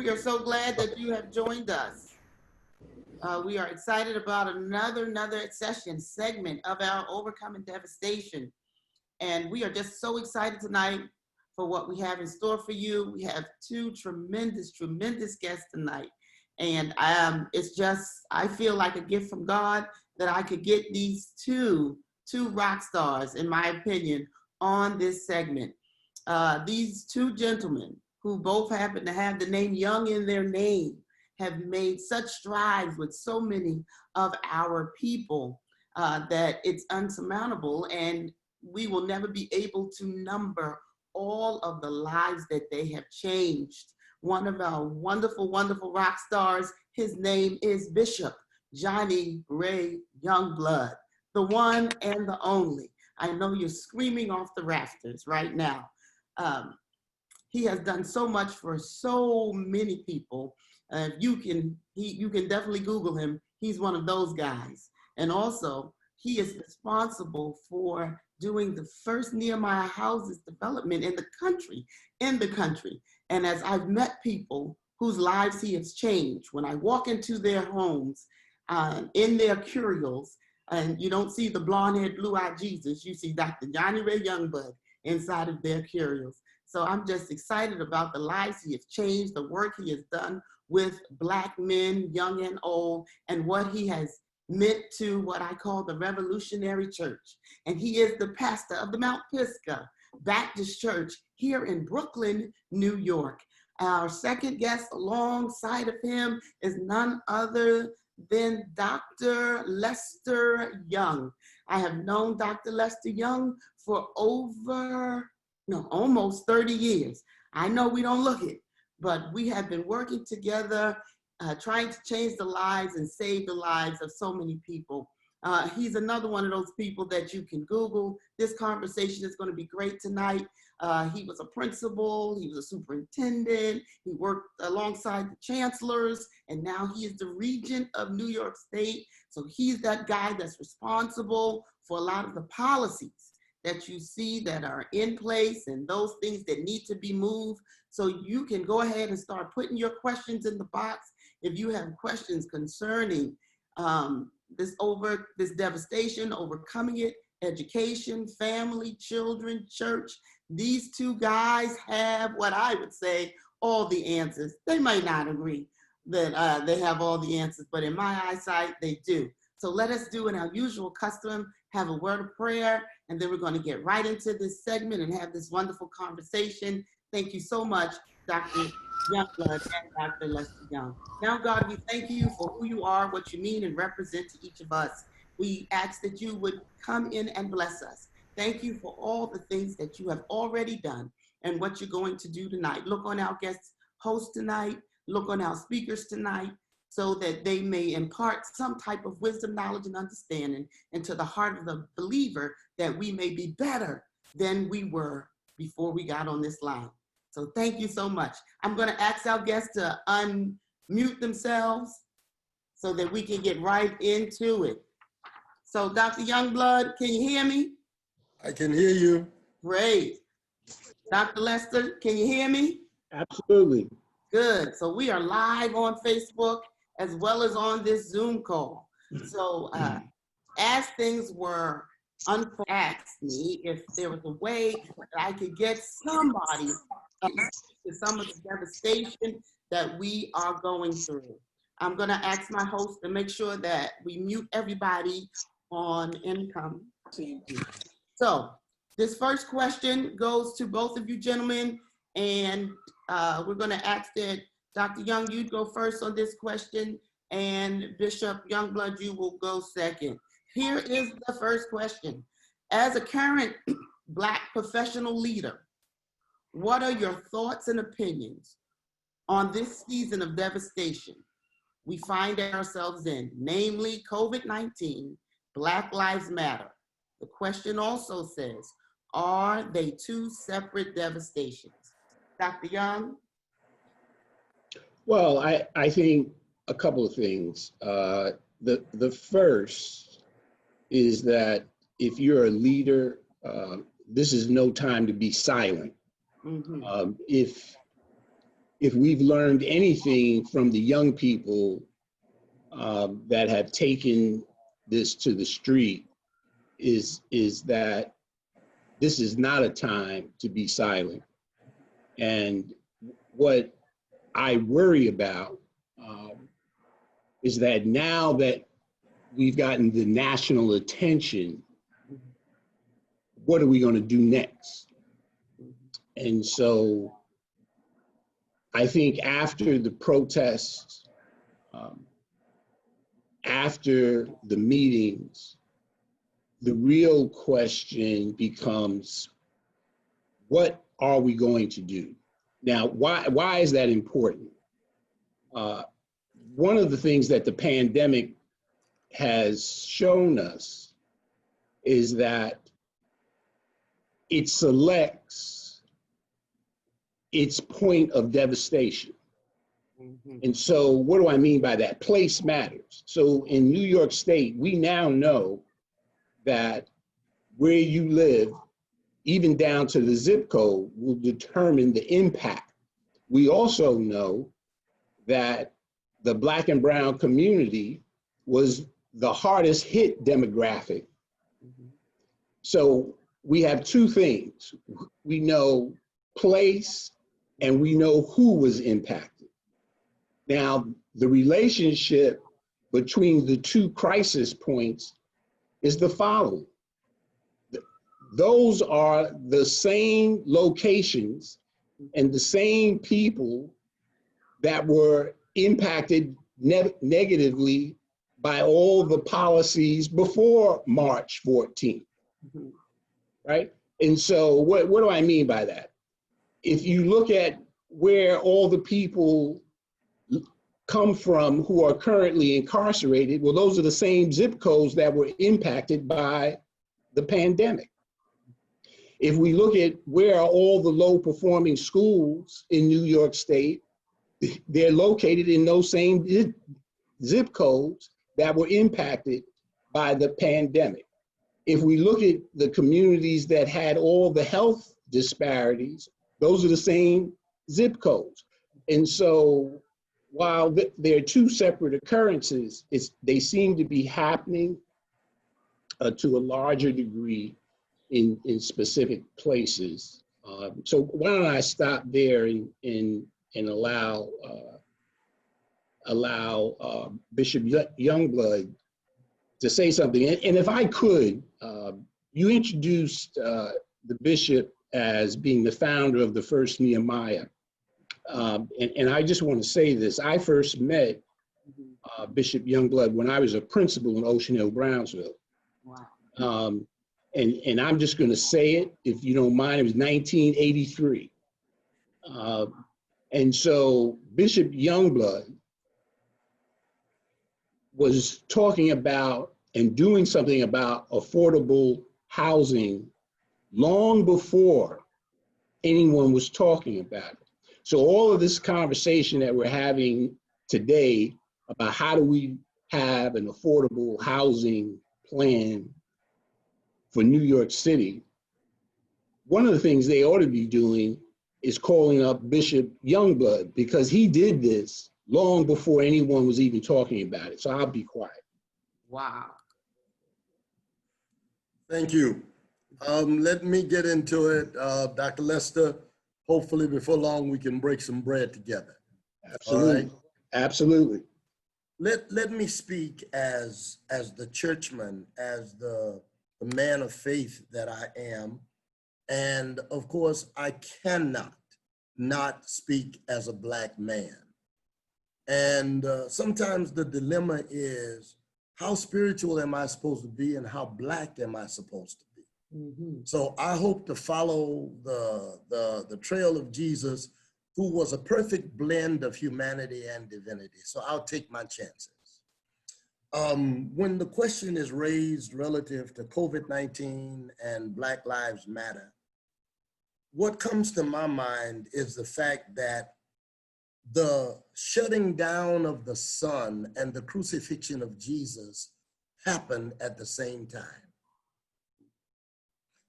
We are so glad that you have joined us. We are excited about another segment of our Overcoming Devastation. And we are just so excited tonight for what we have in store for you. We have two tremendous guests tonight. And I feel like a gift from God that I could get these two rock stars, in my opinion, on this segment. These two gentlemen, who both happen to have the name Young in their name, have made such strides with so many of our people that it's unsurmountable, and we will never be able to number all of the lives that they have changed. One of our wonderful rock stars, his name is Bishop Johnny Ray Youngblood, the one and the only. I know you're screaming off the rafters right now. He has done so much for so many people. You can definitely Google him. He's one of those guys. And also, he is responsible for doing the first Nehemiah houses development in the country. And as I've met people whose lives he has changed, when I walk into their homes, in their curials, and you don't see the blonde-haired, blue-eyed Jesus, you see Dr. Johnny Ray Youngblood inside of their curials. So I'm just excited about the lives he has changed, the work he has done with Black men, young and old, and what he has meant to what I call the Revolutionary Church. And he is the pastor of the Mount Pisgah Baptist Church here in Brooklyn, New York. Our second guest alongside of him is none other than Dr. Lester Young. I have known Dr. Lester Young for almost 30 years. I know we don't look it, but we have been working together, trying to change the lives and save the lives of so many people. He's another one of those people that you can Google. This conversation is going to be great tonight. He was a principal, he was a superintendent, he worked alongside the chancellors, and now he is the regent of New York State. So he's that guy that's responsible for a lot of the policies that you see that are in place and those things that need to be moved. So you can go ahead and start putting your questions in the box. If you have questions concerning this devastation, overcoming it, education, family, children, church, these two guys have what I would say all the answers. They might not agree that they have all the answers, but in my eyesight, they do. So let us do in our usual custom, have a word of prayer, and then we're going to get right into this segment and have this wonderful conversation. Thank you so much, Dr. Youngblood and Dr. Lester Young. Now, God, we thank you for who you are, what you mean and represent to each of us. We ask that you would come in and bless us. Thank you for all the things that you have already done and what you're going to do tonight. Look on our guest host tonight, look on our speakers tonight, so that they may impart some type of wisdom, knowledge, and understanding into the heart of the believer, that we may be better than we were before we got on this line. So thank you so much. I'm going to ask our guests to unmute themselves so that we can get right into it. So Dr. Youngblood, can you hear me? I can hear you. Great. Dr. Lester, can you hear me? Absolutely. Good. So we are live on Facebook as well as on this Zoom call. So as things were asked me if there was a way that I could get somebody to some of the devastation that we are going through. I'm going to ask my host to make sure that we mute everybody on income. So this first question goes to both of you gentlemen, and we're going to ask that Dr. Young, you'd go first on this question, and Bishop Youngblood, you will go second. Here is the first question. As a current Black professional leader, what are your thoughts and opinions on this season of devastation we find ourselves in, namely COVID-19, Black Lives Matter? The question also says, are they two separate devastations? Dr. Young? Well, I think a couple of things. The first is that if you're a leader, this is no time to be silent. Mm-hmm. If if we've learned anything from the young people that have taken this to the street, is that this is not a time to be silent. And what I worry about is that now that we've gotten the national attention, what are we going to do next? And so I think after the protests, after the meetings, the real question becomes, what are we going to do? Now, why is that important? One of the things that the pandemic has shown us is that it selects its point of devastation. And so what do I mean by that? Place matters. So in New York State, we now know that where you live, even down to the zip code, will determine the impact. We also know that the Black and brown community was the hardest hit demographic. So we have two things. We know place and we know who was impacted. Now, the relationship between the two crisis points is the following. Those are the same locations and the same people that were impacted negatively by all the policies before March 14th, right? And so what do I mean by that? If you look at where all the people come from who are currently incarcerated, well, those are the same zip codes that were impacted by the pandemic. If we look at where are all the low performing schools in New York State, they're located in those same zip codes that were impacted by the pandemic. If we look at the communities that had all the health disparities, those are the same zip codes. And so while there are two separate occurrences, they seem to be happening to a larger degree in specific places. So why don't I stop there and allow Bishop Youngblood to say something. And if I could, you introduced the bishop as being the founder of the first Nehemiah. And I just want to say this. I first met Bishop Youngblood when I was a principal in Ocean Hill, Brownsville. Wow. And I'm just going to say it, if you don't mind, it was 1983. And so Bishop Youngblood was talking about and doing something about affordable housing long before anyone was talking about it. So all of this conversation that we're having today about how do we have an affordable housing plan for New York City, one of the things they ought to be doing is calling up Bishop Youngblood, because he did this long before anyone was even talking about it. So I'll be quiet. Wow. Thank you. Let me get into it. Dr. Lester, hopefully before long we can break some bread together. Absolutely. All right? Absolutely. Let me speak as the churchman, as the man of faith that I am. And of course, I cannot not speak as a Black man. And sometimes the dilemma is, how spiritual am I supposed to be and how Black am I supposed to be? So I hope to follow the trail of Jesus, who was a perfect blend of humanity and divinity. So I'll take my chances. When the question is raised relative to COVID-19 and Black Lives Matter, what comes to my mind is the fact that the shutting down of the sun and the crucifixion of Jesus happened at the same time.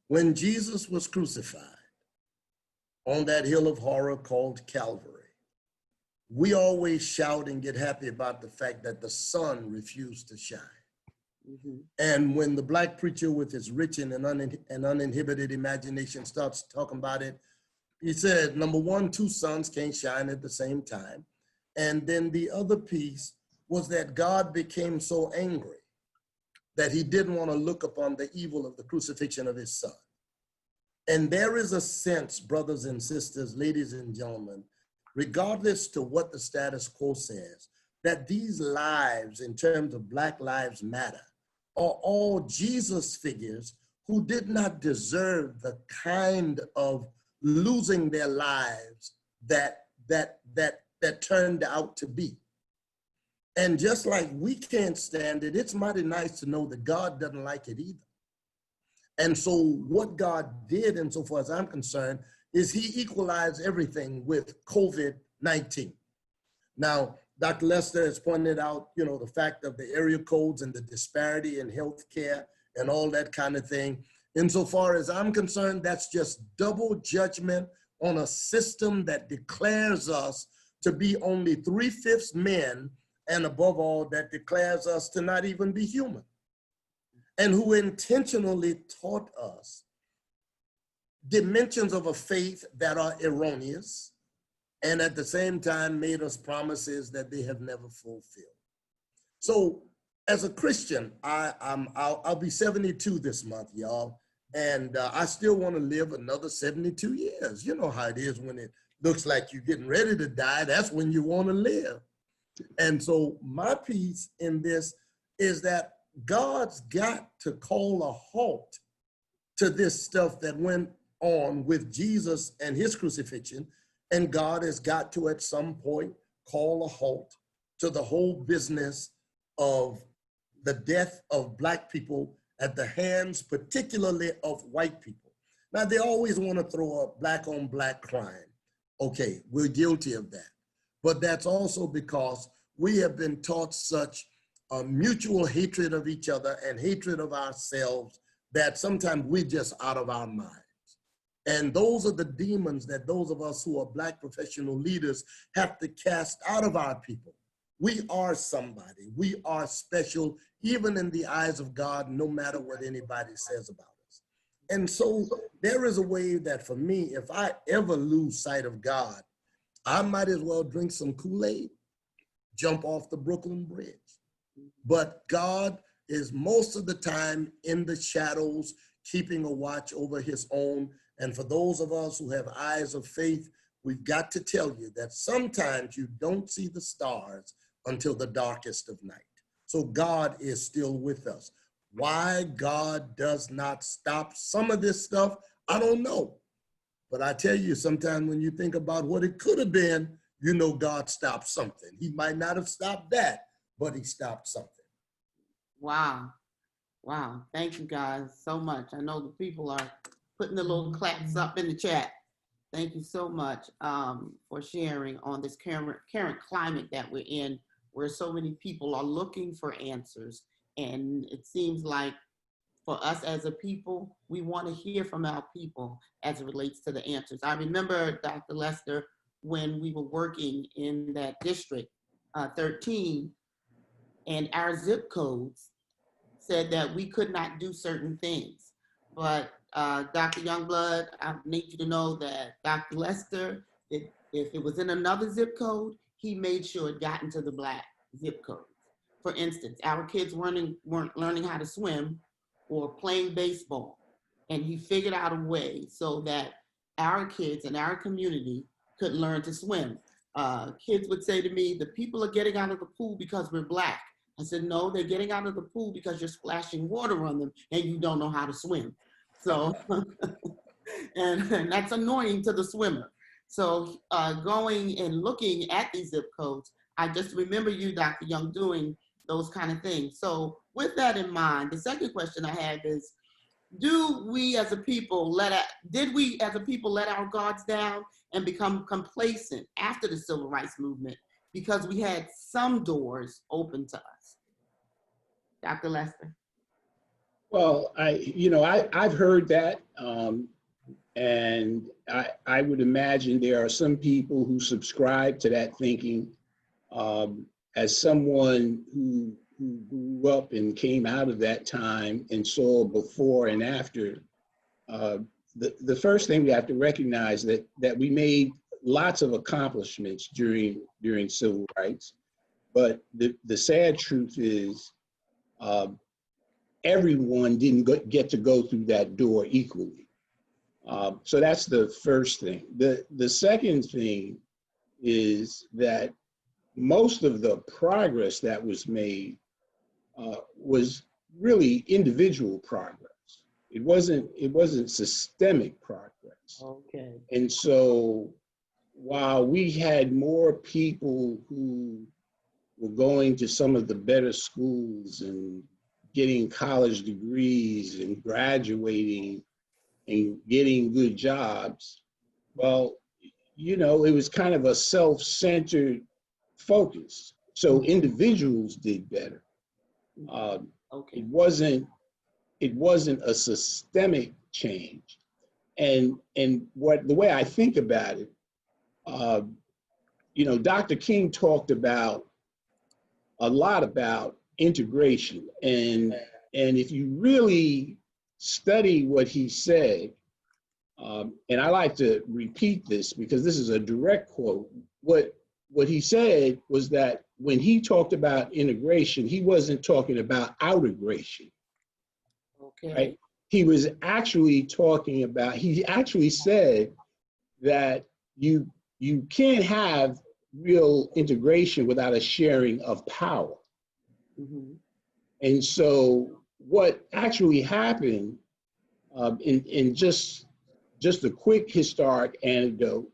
When Jesus was crucified on that hill of horror called Calvary, we always shout and get happy about the fact that the sun refused to shine. And when the black preacher with his rich and uninhibited imagination starts talking about it, he said, number one, two suns can't shine at the same time. And then the other piece was that God became so angry that he didn't want to look upon the evil of the crucifixion of his son. And there is a sense, brothers and sisters, ladies and gentlemen, regardless to what the status quo says, that these lives in terms of Black Lives Matter are all Jesus figures who did not deserve the kind of losing their lives that turned out to be. And just like we can't stand it, it's mighty nice to know that God doesn't like it either. And so what God did, insofar as I'm concerned, is he equalized everything with COVID-19. Now, Dr. Lester has pointed out, the fact of the area codes and the disparity in healthcare and all that kind of thing. Insofar as I'm concerned, that's just double judgment on a system that declares us to be only 3/5 men, and above all, that declares us to not even be human, and who intentionally taught us dimensions of a faith that are erroneous, and at the same time made us promises that they have never fulfilled. So as a Christian, I'll be 72 this month, y'all, and I still want to live another 72 years. You know how it is when it looks like you're getting ready to die, that's when you want to live. And so my piece in this is that God's got to call a halt to this stuff that went on with Jesus and his crucifixion. And God has got to, at some point, call a halt to the whole business of the death of Black people at the hands, particularly of white people. Now, they always want to throw up Black on Black crime. Okay, we're guilty of that. But that's also because we have been taught such a mutual hatred of each other and hatred of ourselves that sometimes we're just out of our minds. And those are the demons that those of us who are Black professional leaders have to cast out of our people. We are somebody. We are special, even in the eyes of God, no matter what anybody says about us. And so there is a way that for me, if I ever lose sight of God, I might as well drink some Kool-Aid, jump off the Brooklyn Bridge. But God is most of the time in the shadows, keeping a watch over his own. And for those of us who have eyes of faith, we've got to tell you that sometimes you don't see the stars until the darkest of night. So God is still with us. Why God does not stop some of this stuff, I don't know. But I tell you, sometimes when you think about what it could have been, you know God stopped something. He might not have stopped that, but he stopped something. Wow. Wow. Thank you guys so much. I know the people are putting the little claps up in the chat. Thank you so much for sharing on this current climate that we're in, where so many people are looking for answers. And it seems like for us as a people, we want to hear from our people as it relates to the answers. I remember, Dr. Lester, when we were working in that district 13, and our zip codes said that we could not do certain things. But Dr. Youngblood, I need you to know that Dr. Lester, if it was in another zip code, he made sure it got into the Black zip code. For instance, our kids weren't learning how to swim or playing baseball. And he figured out a way so that our kids in our community could learn to swim. Kids would say to me, the people are getting out of the pool because we're Black. I said, no, they're getting out of the pool because you're splashing water on them and you don't know how to swim. So, and that's annoying to the swimmer. So going and looking at these zip codes, I just remember you, Dr. Young, doing those kind of things. So with that in mind, the second question I have is, did we as a people let our guards down and become complacent after the civil rights movement because we had some doors open to us? Dr. Lester. Well, I've heard that. And I would imagine there are some people who subscribe to that thinking. As someone who grew up and came out of that time and saw before and after, the first thing we have to recognize that we made lots of accomplishments during civil rights, but the sad truth is everyone didn't get to go through that door equally. So that's the first thing. The second thing is that most of the progress that was made was really individual progress. It wasn't systemic progress. Okay. And so while we had more people who were going to some of the better schools and getting college degrees and graduating and getting good jobs, well, it was kind of a self-centered focus. So individuals did better. Okay. It wasn't a systemic change. And the way I think about it, Dr. King talked a lot about integration. And if you really study what he said, and I like to repeat this because this is a direct quote, what he said was that when he talked about integration, he wasn't talking about outegration. Okay. Right? He was actually talking about, he actually said that you can't have real integration without a sharing of power. Mm-hmm. And so what actually happened, in just a quick historic anecdote,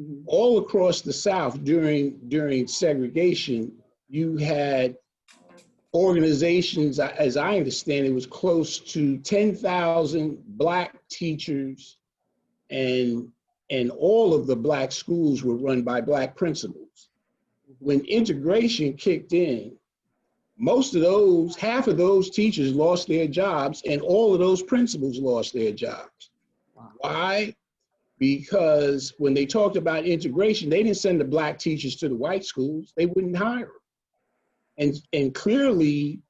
Mm-hmm. all across the South during segregation, you had organizations, as I understand it, was close to 10,000 Black teachers, and all of the Black schools were run by Black principals. When integration kicked in, half of those teachers lost their jobs, and all of those principals lost their jobs. Wow. Why? Because when they talked about integration, they didn't send the Black teachers to the white schools. They wouldn't hire them. And clearly,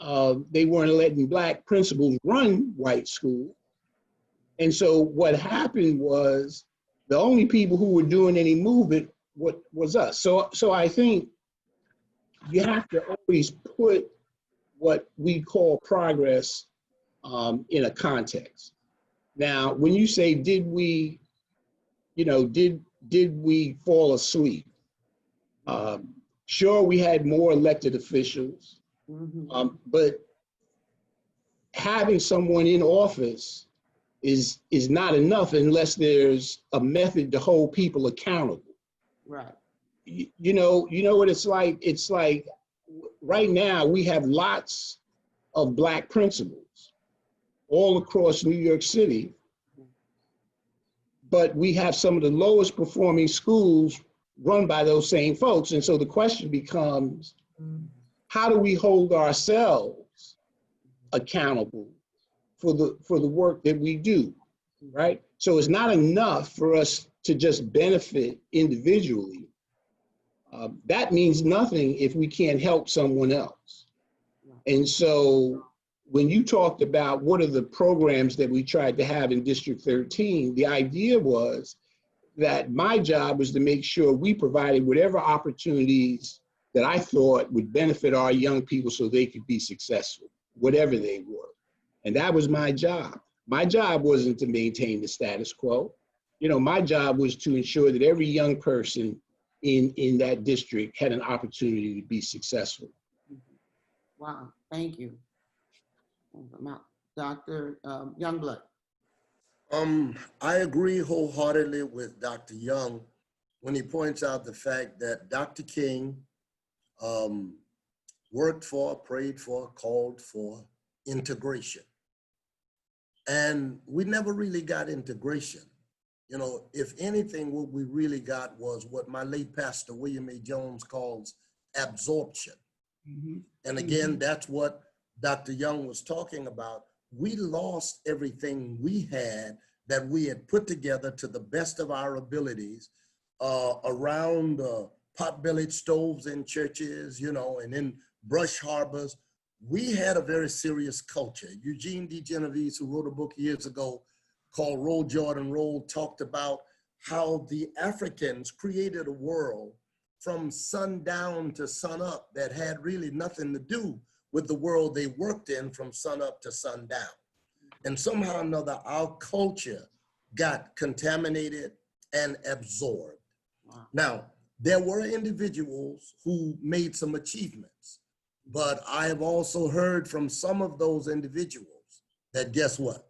they weren't letting Black principals run white schools. And so what happened was the only people who were doing any movement was us. So I think you have to always put what we call progress in a context. Now, when you say, did we fall asleep? Sure, we had more elected officials, but having someone in office is not enough unless there's a method to hold people accountable. Right. You know what it's like? It's like right now we have lots of Black principals all across New York City, but we have some of the lowest performing schools run by those same folks. And so the question becomes, how do we hold ourselves accountable for the work that we do, right? So it's not enough for us to just benefit individually. That means nothing if we can't help someone else. And so when you talked about what are the programs that we tried to have in District 13, the idea was that my job was to make sure we provided whatever opportunities that I thought would benefit our young people so they could be successful, whatever they were. And that was my job. My job wasn't to maintain the status quo. My job was to ensure that every young person in that district had an opportunity to be successful. Wow, thank you. Dr. Youngblood. I agree wholeheartedly with Dr. Young when he points out the fact that Dr. King worked for, prayed for, called for integration. And we never really got integration. If anything, what we really got was what my late pastor, William A. Jones, calls absorption. And again, that's what Dr. Young was talking about. We lost everything we had that we had put together to the best of our abilities around pot-bellied stoves in churches, you know, and in brush harbors. We had a very serious culture. Eugene D. Genovese, who wrote a book years ago called Roll, Jordan, Roll, talked about how the Africans created a world from sundown to sunup that had really nothing to do with the world they worked in from sunup to sundown. And somehow or another, our culture got contaminated and absorbed. Wow. Now, there were individuals who made some achievements, but I have also heard from some of those individuals that guess what?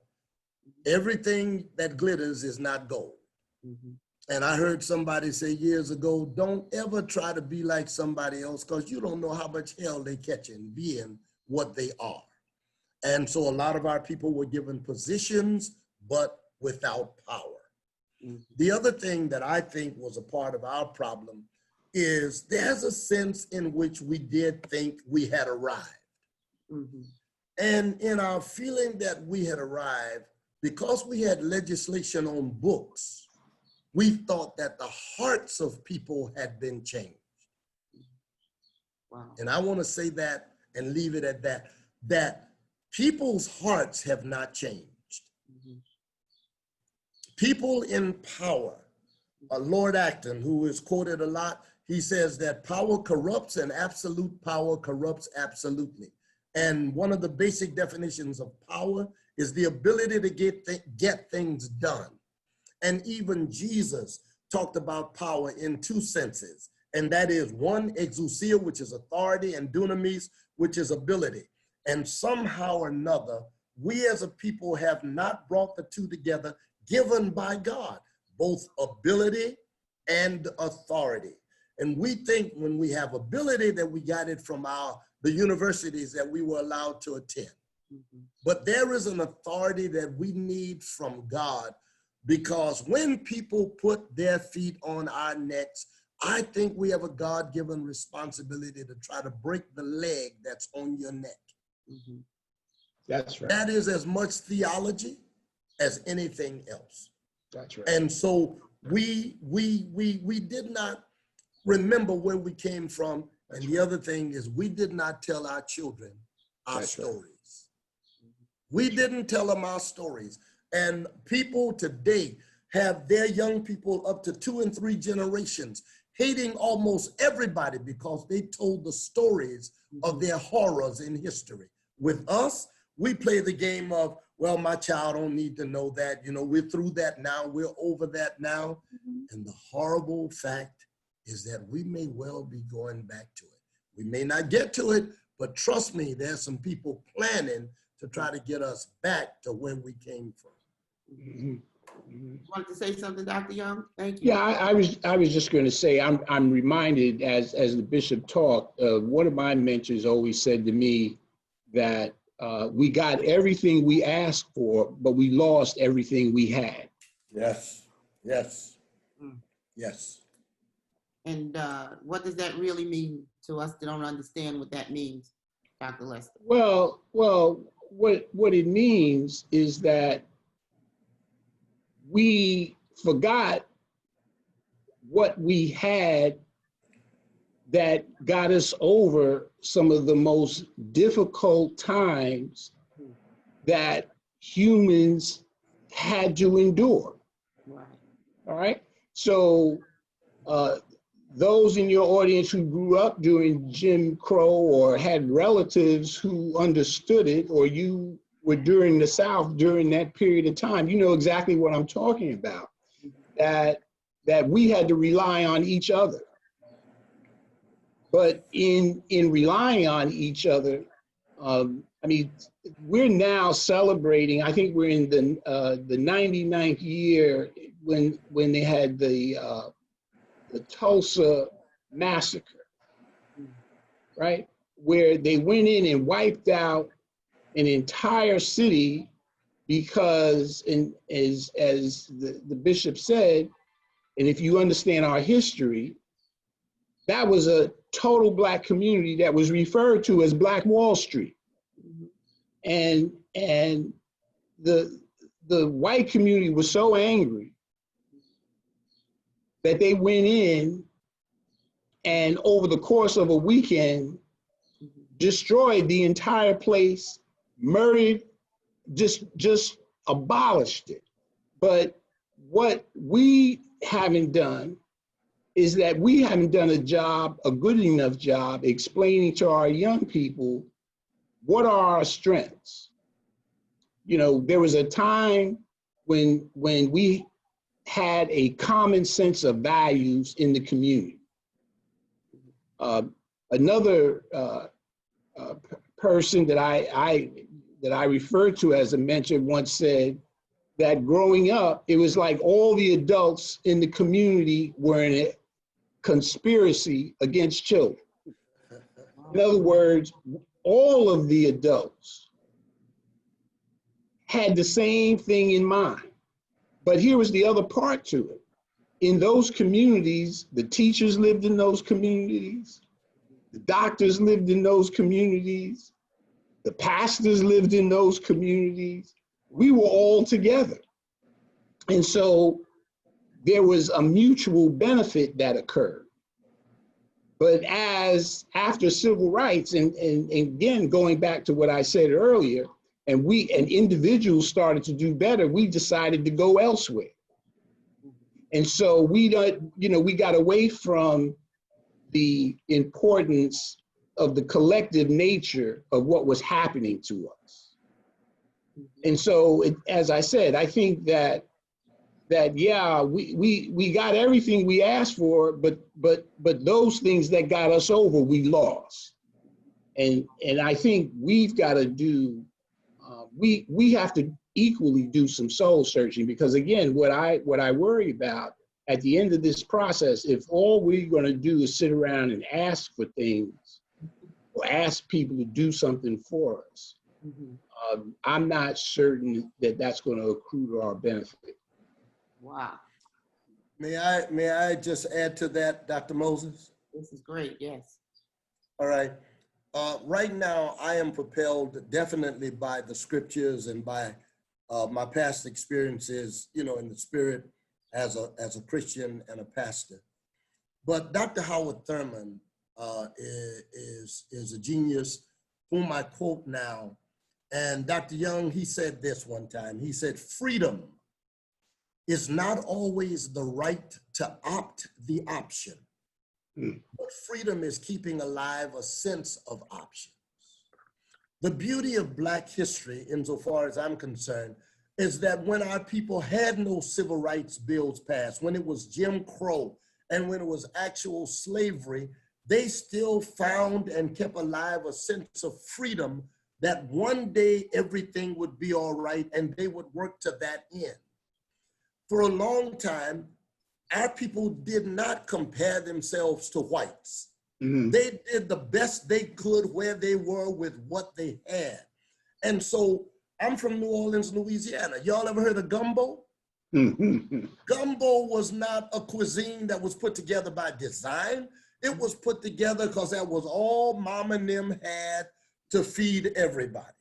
Everything that glitters is not gold. Mm-hmm. And I heard somebody say years ago, don't ever try to be like somebody else because you don't know how much hell they catch in being what they are. And so a lot of our people were given positions, but without power. Mm-hmm. The other thing that I think was a part of our problem is there's a sense in which we did think we had arrived. Mm-hmm. And in our feeling that we had arrived, because we had legislation on books, we thought that the hearts of people had been changed. Wow. And I want to say that and leave it at that, that people's hearts have not changed. Mm-hmm. People in power, Lord Acton, who is quoted a lot, he says that power corrupts and absolute power corrupts absolutely. And one of the basic definitions of power is the ability to get things done. And even Jesus talked about power in two senses. And that is one, exousia, which is authority, and dunamis, which is ability. And somehow or another, we as a people have not brought the two together, given by God, both ability and authority. And we think when we have ability that we got it from the universities that we were allowed to attend. Mm-hmm. But there is an authority that we need from God, because when people put their feet on our necks, I think we have a God-given responsibility to try to break the leg that's on your neck. Mm-hmm. That's right. That is as much theology as anything else. That's right. And so we did not remember where we came from. And the other thing is we did not tell our children our stories. We didn't tell them our stories. And people today have their young people up to 2 and 3 generations hating almost everybody because they told the stories of their horrors in history. With us, we play the game of, well, my child don't need to know that. You know, we're through that now. We're over that now. Mm-hmm. And the horrible fact is that we may well be going back to it. We may not get to it, but trust me, there's some people planning to try to get us back to where we came from. Mm-hmm. You wanted to say something, Dr. Young? Thank you. Yeah, I was just going to say, I'm reminded as the bishop talked, one of my mentors always said to me that we got everything we asked for, but we lost everything we had. Yes, yes, Mm. yes. And what does that really mean to us that don't understand what that means, Dr. Lester? Well, what it means is that we forgot what we had that got us over some of the most difficult times that humans had to endure. Right. All right. So those in your audience who grew up during Jim Crow or had relatives who understood it, or you were during the South during that period of time, you know exactly what I'm talking about. That we had to rely on each other. But in relying on each other, I mean, we're now celebrating, I think we're in the 99th year when they had the Tulsa massacre, right? Where they went in and wiped out an entire city because, as the bishop said, and if you understand our history, that was a total Black community that was referred to as Black Wall Street. And the the white community was so angry that they went in and over the course of a weekend, destroyed the entire place, murdered, just abolished it. But what we haven't done is that we haven't done a good enough job explaining to our young people what are our strengths. You know, there was a time when we had a common sense of values in the community. Another person that I referred to as a mentor once said that growing up, it was like all the adults in the community were in a conspiracy against children. In other words, all of the adults had the same thing in mind. But here was the other part to it. In those communities, the teachers lived in those communities, the doctors lived in those communities, the pastors lived in those communities. We were all together. And so there was a mutual benefit that occurred. But as after civil rights, and again, going back to what I said earlier, and individuals started to do better, we decided to go elsewhere. And so we got away from the importance of the collective nature of what was happening to us. And so, as I said, I think that yeah, we got everything we asked for, but those things that got us over, we lost. And I think we've got to do, we have to equally do some soul searching, because again, what I worry about at the end of this process, if all we're going to do is sit around and ask for things or ask people to do something for us, I'm not certain that that's going to accrue to our benefit. Wow. May I just add to that, Dr. Moses? This is great, yes. All right. Right now, I am propelled definitely by the scriptures and by my past experiences, you know, in the spirit as a Christian and a pastor. But Dr. Howard Thurman is a genius whom I quote now. And Dr. Young, he said this one time. He said, freedom is not always the right to opt the option, but freedom is keeping alive a sense of options. The beauty of Black history, insofar as I'm concerned, is that when our people had no civil rights bills passed, when it was Jim Crow, and when it was actual slavery, they still found and kept alive a sense of freedom that one day everything would be all right and they would work to that end. For a long time, our people did not compare themselves to whites. They did the best they could where they were with what they had. And so I'm from New Orleans, Louisiana. Y'all ever heard of gumbo? Gumbo was not a cuisine that was put together by design. It was put together because that was all mama and them had to feed everybody.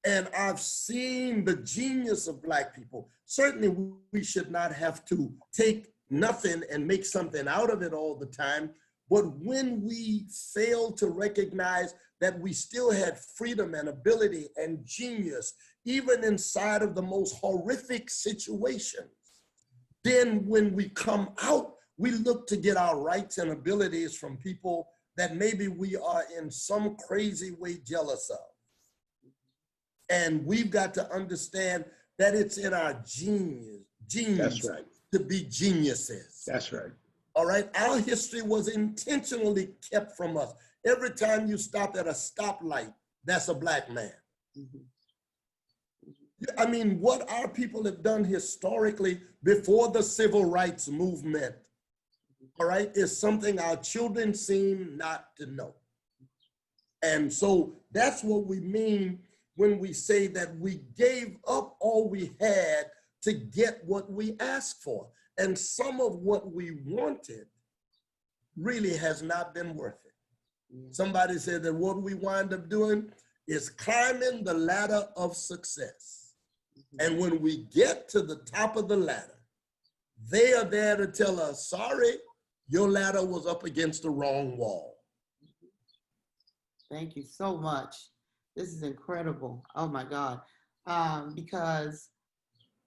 And I've seen the genius of Black people. Certainly we should not have to take nothing and make something out of it all the time. But when we fail to recognize that we still had freedom and ability and genius, even inside of the most horrific situations, then when we come out, we look to get our rights and abilities from people that maybe we are in some crazy way jealous of. And we've got to understand that it's in our genes That's right. to be geniuses. That's right. All right, our history was intentionally kept from us. Every time you stop at a stoplight, that's a Black man. I mean, what our people have done historically before the civil rights movement, all right, is something our children seem not to know. And so that's what we mean when we say that we gave up all we had to get what we asked for. And some of what we wanted really has not been worth it. Somebody said that what we wind up doing is climbing the ladder of success. And when we get to the top of the ladder, they are there to tell us, sorry, your ladder was up against the wrong wall. Thank you so much. This is incredible. Oh my God. Because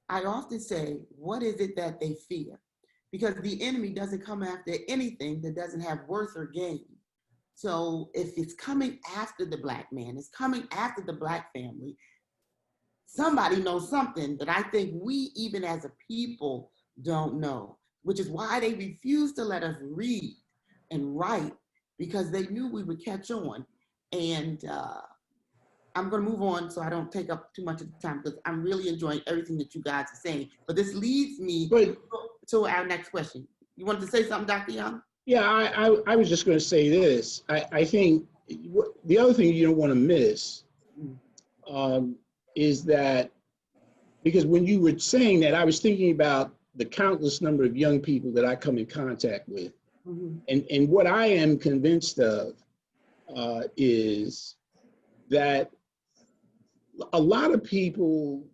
I often say, what is it that they fear? Because the enemy doesn't come after anything that doesn't have worth or gain. So if it's coming after the Black man, it's coming after the Black family, somebody knows something that I think we, even as a people, don't know, which is why they refuse to let us read and write, because they knew we would catch on. And I'm going to move on so I don't take up too much of the time, because I'm really enjoying everything that you guys are saying. But this leads me to our next question. You wanted to say something, Dr. Young? Yeah, I was just going to say this. I think the other thing you don't want to miss is that, because when you were saying that, I was thinking about the countless number of young people that I come in contact with. And what I am convinced of is that a lot of people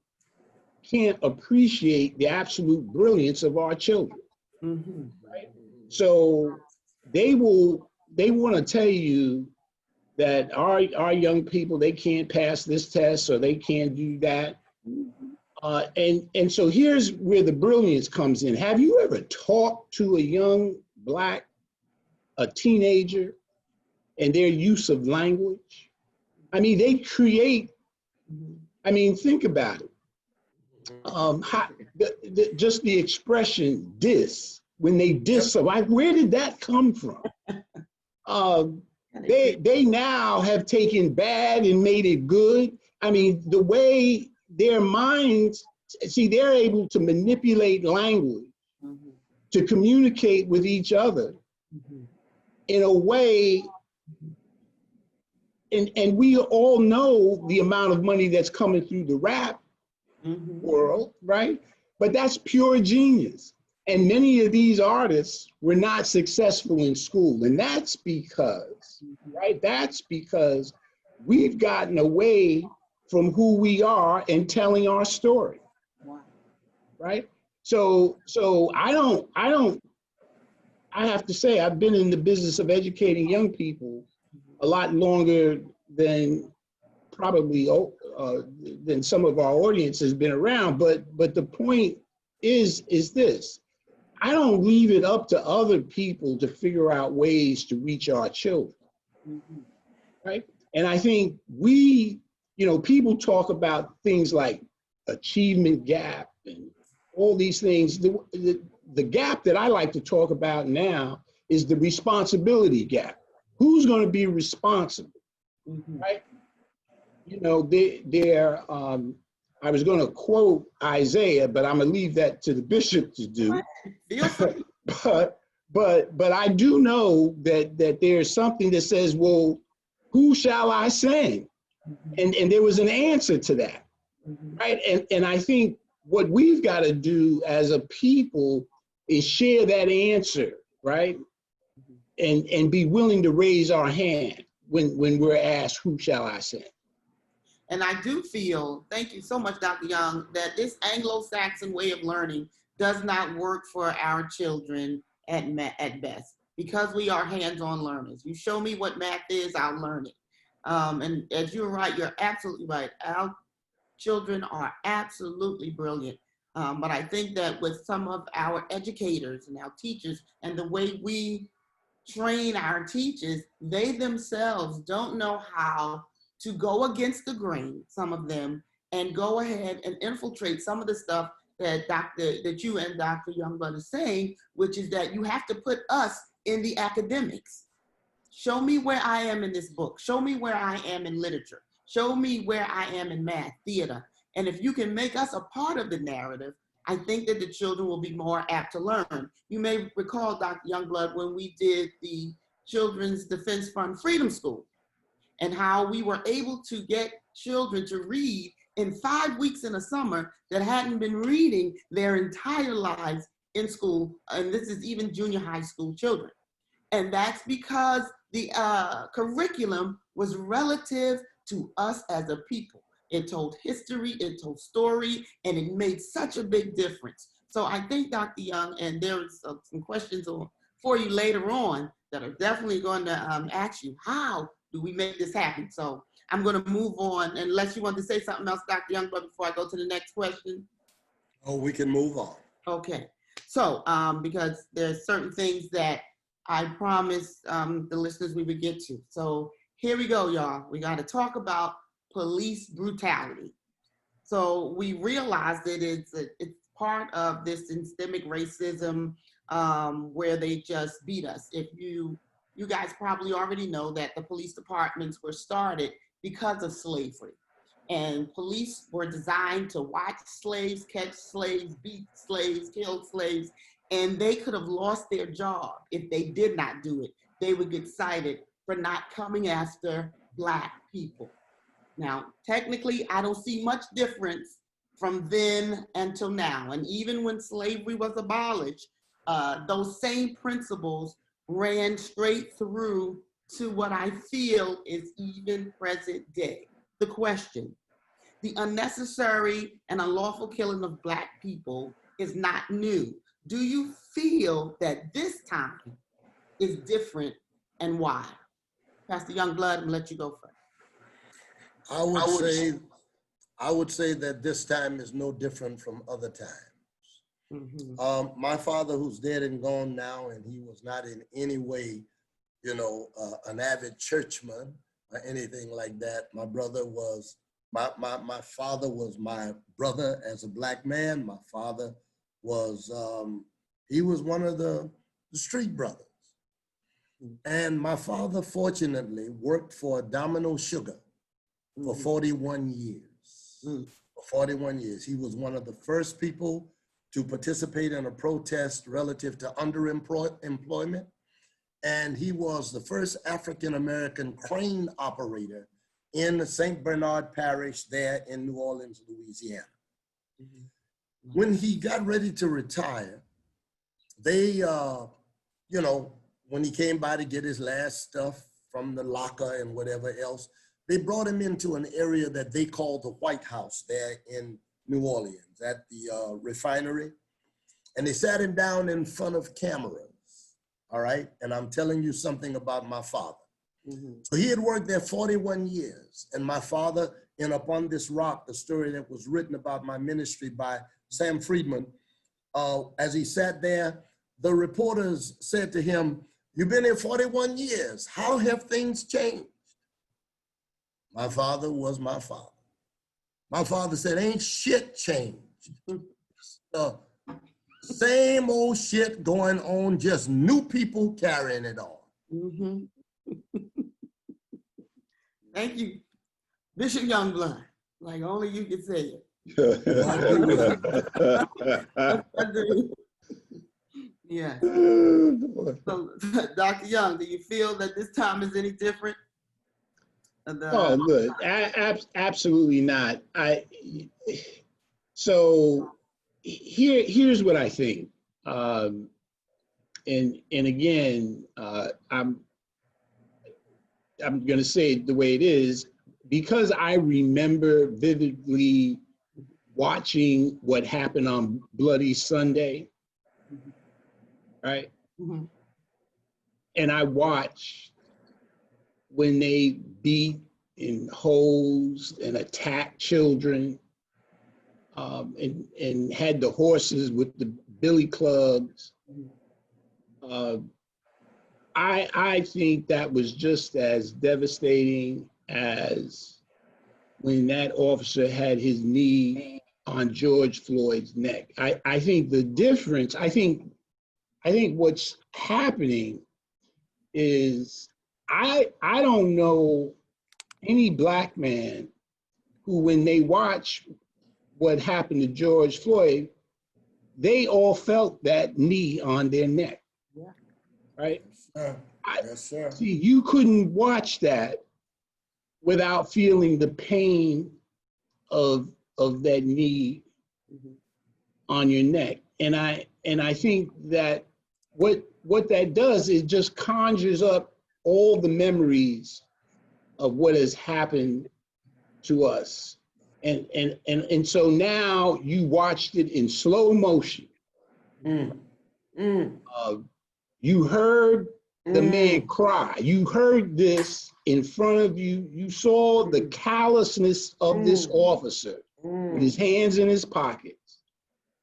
can't appreciate the absolute brilliance of our children. Right? So they want to tell you that our young people, they can't pass this test or they can't do that. And so here's where the brilliance comes in. Have you ever talked to a young Black, a teenager, and their use of language? I mean, they create, I mean, think about it. Just the expression diss, when they diss, so where did that come from? They now have taken bad and made it good. I mean, the way their minds, see, they're able to manipulate language to communicate with each other in a way, and we all know the amount of money that's coming through the rap world, right? But that's pure genius. And many of these artists were not successful in school. And that's because, right? That's because we've gotten away from who we are and telling our story, right? So I have to say, I've been in the business of educating young people a lot longer than probably than some of our audience has been around. But the point is this: I don't leave it up to other people to figure out ways to reach our children, right? And I think people talk about things like achievement gap and all these things. The gap that I like to talk about now is the responsibility gap. Who's going to be responsible, right? I was going to quote Isaiah, but I'm going to leave that to the bishop to do. But I do know that there's something that says, well, who shall I send? And there was an answer to that, right? And I think what we've got to do as a people is share that answer, right? And be willing to raise our hand when we're asked, who shall I send? And I do feel, thank you so much, Dr. Young, that this Anglo-Saxon way of learning does not work for our children at best, because we are hands-on learners. You show me what math is, I'll learn it. And as you're right, you're absolutely right. Our children are absolutely brilliant. But I think that with some of our educators and our teachers and the way we train our teachers, they themselves don't know how to go against the grain, some of them, and go ahead and infiltrate some of the stuff that you and Dr. Youngblood are saying, which is that you have to put us in the academics. Show me where I am in this book. Show me where I am in literature. Show me where I am in math, theater. And if you can make us a part of the narrative, I think that the children will be more apt to learn. You may recall, Dr. Youngblood, when we did the Children's Defense Fund Freedom School, and how we were able to get children to read in 5 weeks in the summer that hadn't been reading their entire lives in school. And this is even junior high school children. And that's because the curriculum was relative to us as a people. it told history, it told story, and it made such a big difference. So I think, Dr. Young, and there's some questions for you later on that are definitely going to ask you, how do we make this happen? So I'm going to move on, unless you want to say something else, Dr. Youngblood, before I go to the next question. Oh, we can move on. Okay. So because there's certain things that I promised the listeners we would get to. So here we go, y'all. We got to talk about police brutality. So we realized that it's part of this systemic racism where they just beat us. If you guys probably already know that the police departments were started because of slavery. And police were designed to watch slaves, catch slaves, beat slaves, kill slaves, and they could have lost their job if they did not do it. They would get cited for not coming after Black people. Now, technically, I don't see much difference from then until now. And even when slavery was abolished, those same principles ran straight through to what I feel is even present day. The question: the unnecessary and unlawful killing of Black people is not new. Do you feel that this time is different, and why? Pastor Youngblood, I'm gonna let you go first. I would say that this time is no different from other times. Mm-hmm. My father, who's dead and gone now, and he was not in any way, an avid churchman or anything like that. My brother was, my father was my brother as a Black man. My father was, he was one of the street brothers. And my father, fortunately, worked for Domino Sugar for 41 years. For 41 years. He was one of the first people to participate in a protest relative to underemployment. And he was the first African-American crane operator in the St. Bernard Parish there in New Orleans, Louisiana. When he got ready to retire, they, when he came by to get his last stuff from the locker and whatever else, they brought him into an area that they called the White House there in New Orleans at the refinery. And they sat him down in front of cameras, all right? And I'm telling you something about my father. So he had worked there 41 years. And my father, in Upon This Rock, the story that was written about my ministry by Sam Friedman, as he sat there, the reporters said to him, "You've been here 41 years. How have things changed?" My father was my father. My father said, "Ain't shit changed. Same old shit going on, just new people carrying it on." Thank you, Bishop Youngblood. Like only you can say it. Yeah. So, Dr. Young, do you feel that this time is any different? Oh, good. Absolutely not. So here's what I think. And again, I'm going to say it the way it is, because I remember vividly watching what happened on Bloody Sunday, right? And I watched when they beat and hosed and attacked children, and had the horses with the billy clubs. I think that was just as devastating as when that officer had his knee on George Floyd's neck. I think the difference, I think what's happening is I don't know any Black man who, when they watch what happened to George Floyd, they all felt that knee on their neck, right? Yes, sir. See, you couldn't watch that without feeling the pain of that knee on your neck. And I think that what that does is just conjures up all the memories of what has happened to us. And so now you watched it in slow motion. Mm. Mm. You heard the man Mm. cry. You heard this in front of you. You saw the callousness of this officer with his hands in his pockets.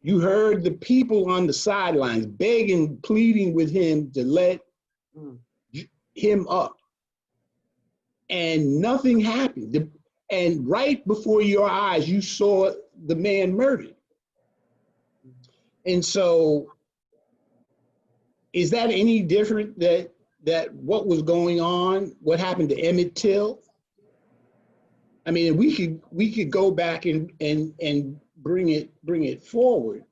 You heard the people on the sidelines begging, pleading with him to let him up. And nothing happened. And right before your eyes, you saw the man murdered. And so, is that any different that what was going on, what happened to Emmett Till? I mean, we could go back and bring it forward,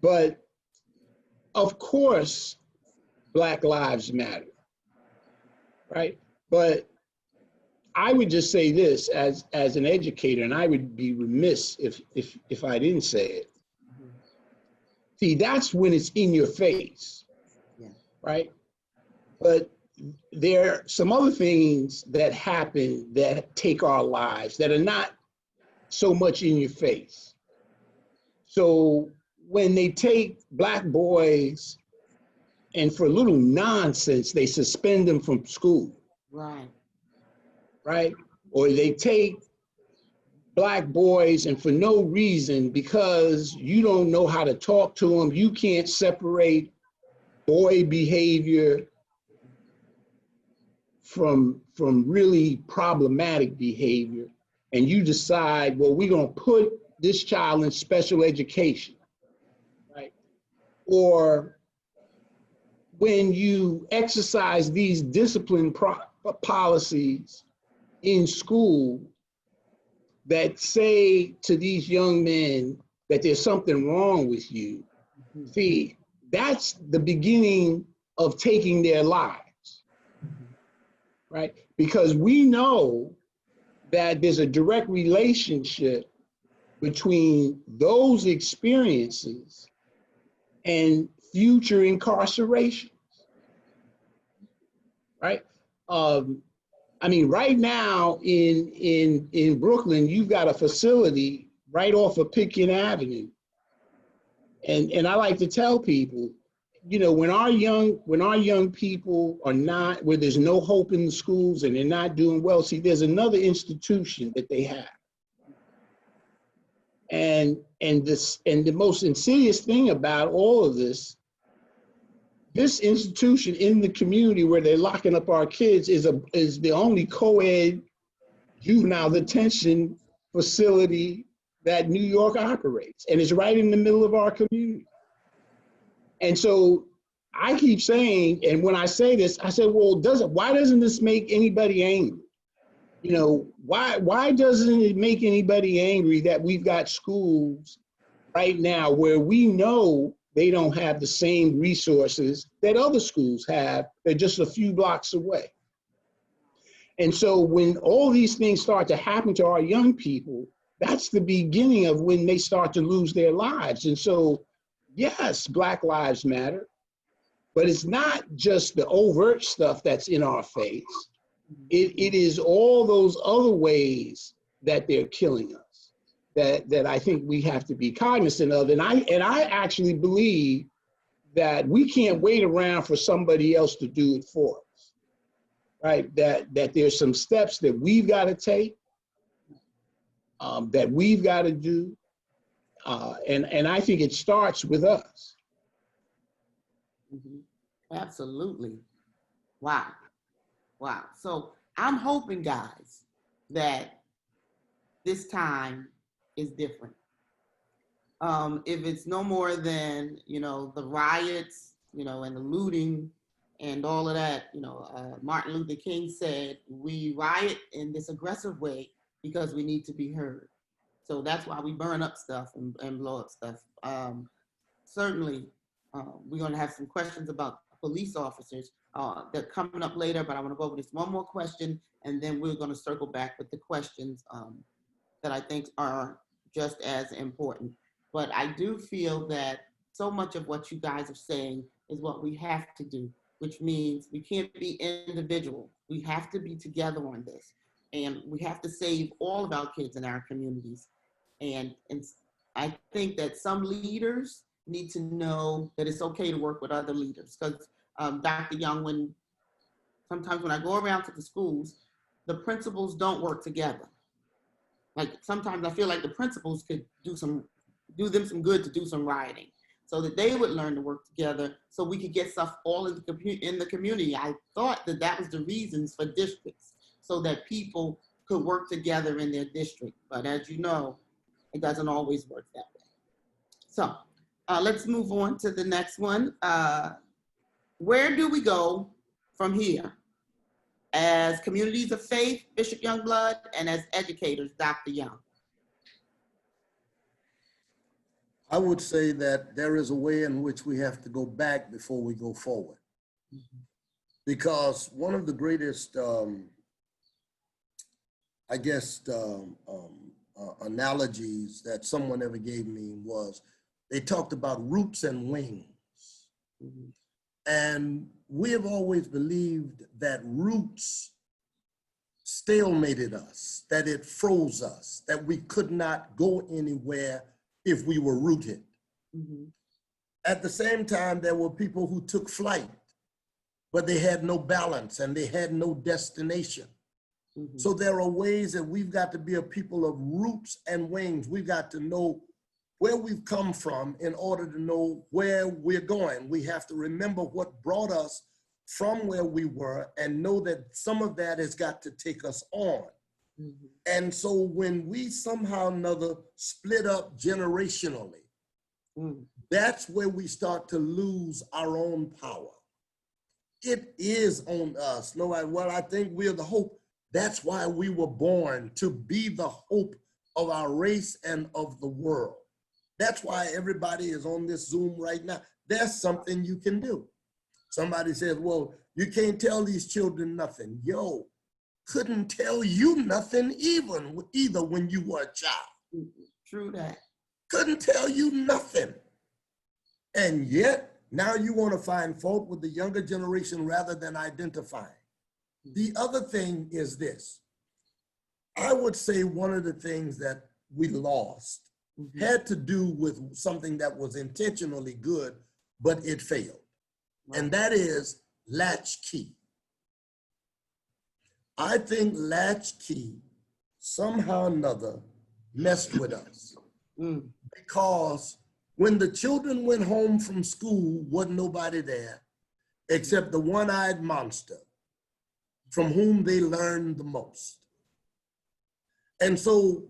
but of course, Black Lives Matter, right? But I would just say this as an educator, and I would be remiss if I didn't say it. See, that's when it's in your face, right? But there are some other things that happen that take our lives that are not so much in your face. So when they take Black boys and for a little nonsense, they suspend them from school. Right. Right? Or they take Black boys and for no reason, because you don't know how to talk to them, you can't separate boy behavior from really problematic behavior, and you decide, well, we're going to put this child in special education, right? Or when you exercise these discipline policies in school that say to these young men that there's something wrong with you, see, that's the beginning of taking their lives, right? Because we know that there's a direct relationship between those experiences and future incarceration, right? I mean, right now in Brooklyn, you've got a facility right off of Pitkin Avenue, and I like to tell people, you know, when our young people are not, where there's no hope in the schools and they're not doing well, see, there's another institution that they have. And the most insidious thing about all of this institution in the community where they're locking up our kids is the only co-ed juvenile detention facility that New York operates, and it's right in the middle of our community. And so I keep saying, and when I say this, I said, well, why doesn't this make anybody angry? You know, why doesn't it make anybody angry that we've got schools right now where we know they don't have the same resources that other schools have? They're just a few blocks away. And so when all these things start to happen to our young people, that's the beginning of when they start to lose their lives. And so, yes, Black Lives Matter, but it's not just the overt stuff that's in our face. It is all those other ways that they're killing us that I think we have to be cognizant of. And I actually believe that we can't wait around for somebody else to do it for us, right? That there's some steps that we've got to take, that we've got to do. And I think it starts with us. Absolutely. Wow. Wow. So I'm hoping, guys, that this time is different. If it's no more than, you know, the riots, you know, and the looting and all of that, you know, Martin Luther King said, we riot in this aggressive way because we need to be heard. So that's why we burn up stuff and blow up stuff. Certainly, we're going to have some questions about police officers that are coming up later, but I want to go over this one more question, and then we're going to circle back with the questions that I think are just as important. But I do feel that so much of what you guys are saying is what we have to do, which means we can't be individual. We have to be together on this. And we have to save all of our kids in our communities. And I think that some leaders need to know that it's okay to work with other leaders. Because Dr. Young, sometimes when I go around to the schools, the principals don't work together. Like sometimes I feel like the principals could do them some good to do some rioting, so that they would learn to work together, so we could get stuff all in the community. I thought that was the reasons for districts, so that people could work together in their district. But as you know, it doesn't always work that way. So let's move on to the next one. Where do we go from here? As communities of faith, Bishop Youngblood, and as educators, Dr. Young. I would say that there is a way in which we have to go back before we go forward. Mm-hmm. Because one of the greatest, analogies that someone ever gave me was they talked about roots and wings. Mm-hmm. And we have always believed that roots stalemated us, that it froze us, that we could not go anywhere if we were rooted. Mm-hmm. At the same time, there were people who took flight, but they had no balance and they had no destination. Mm-hmm. So there are ways that we've got to be a people of roots and wings. We've got to know where we've come from in order to know where we're going. We have to remember what brought us from where we were and know that some of that has got to take us on. Mm-hmm. And so when we somehow or another split up generationally, that's where we start to lose our own power. It is on us. No, well, I think we're the hope. That's why we were born, to be the hope of our race and of the world. That's why everybody is on this Zoom right now. There's something you can do. Somebody says, well, you can't tell these children nothing. Yo, couldn't tell you nothing either when you were a child. True that. Couldn't tell you nothing. And yet, now you want to find fault with the younger generation rather than identifying. The other thing is this. I would say one of the things that we lost had to do with something that was intentionally good, but it failed. Right. And that is latchkey. I think latchkey somehow or another messed with us. Because when the children went home from school, wasn't nobody there except the one-eyed monster from whom they learned the most. And so,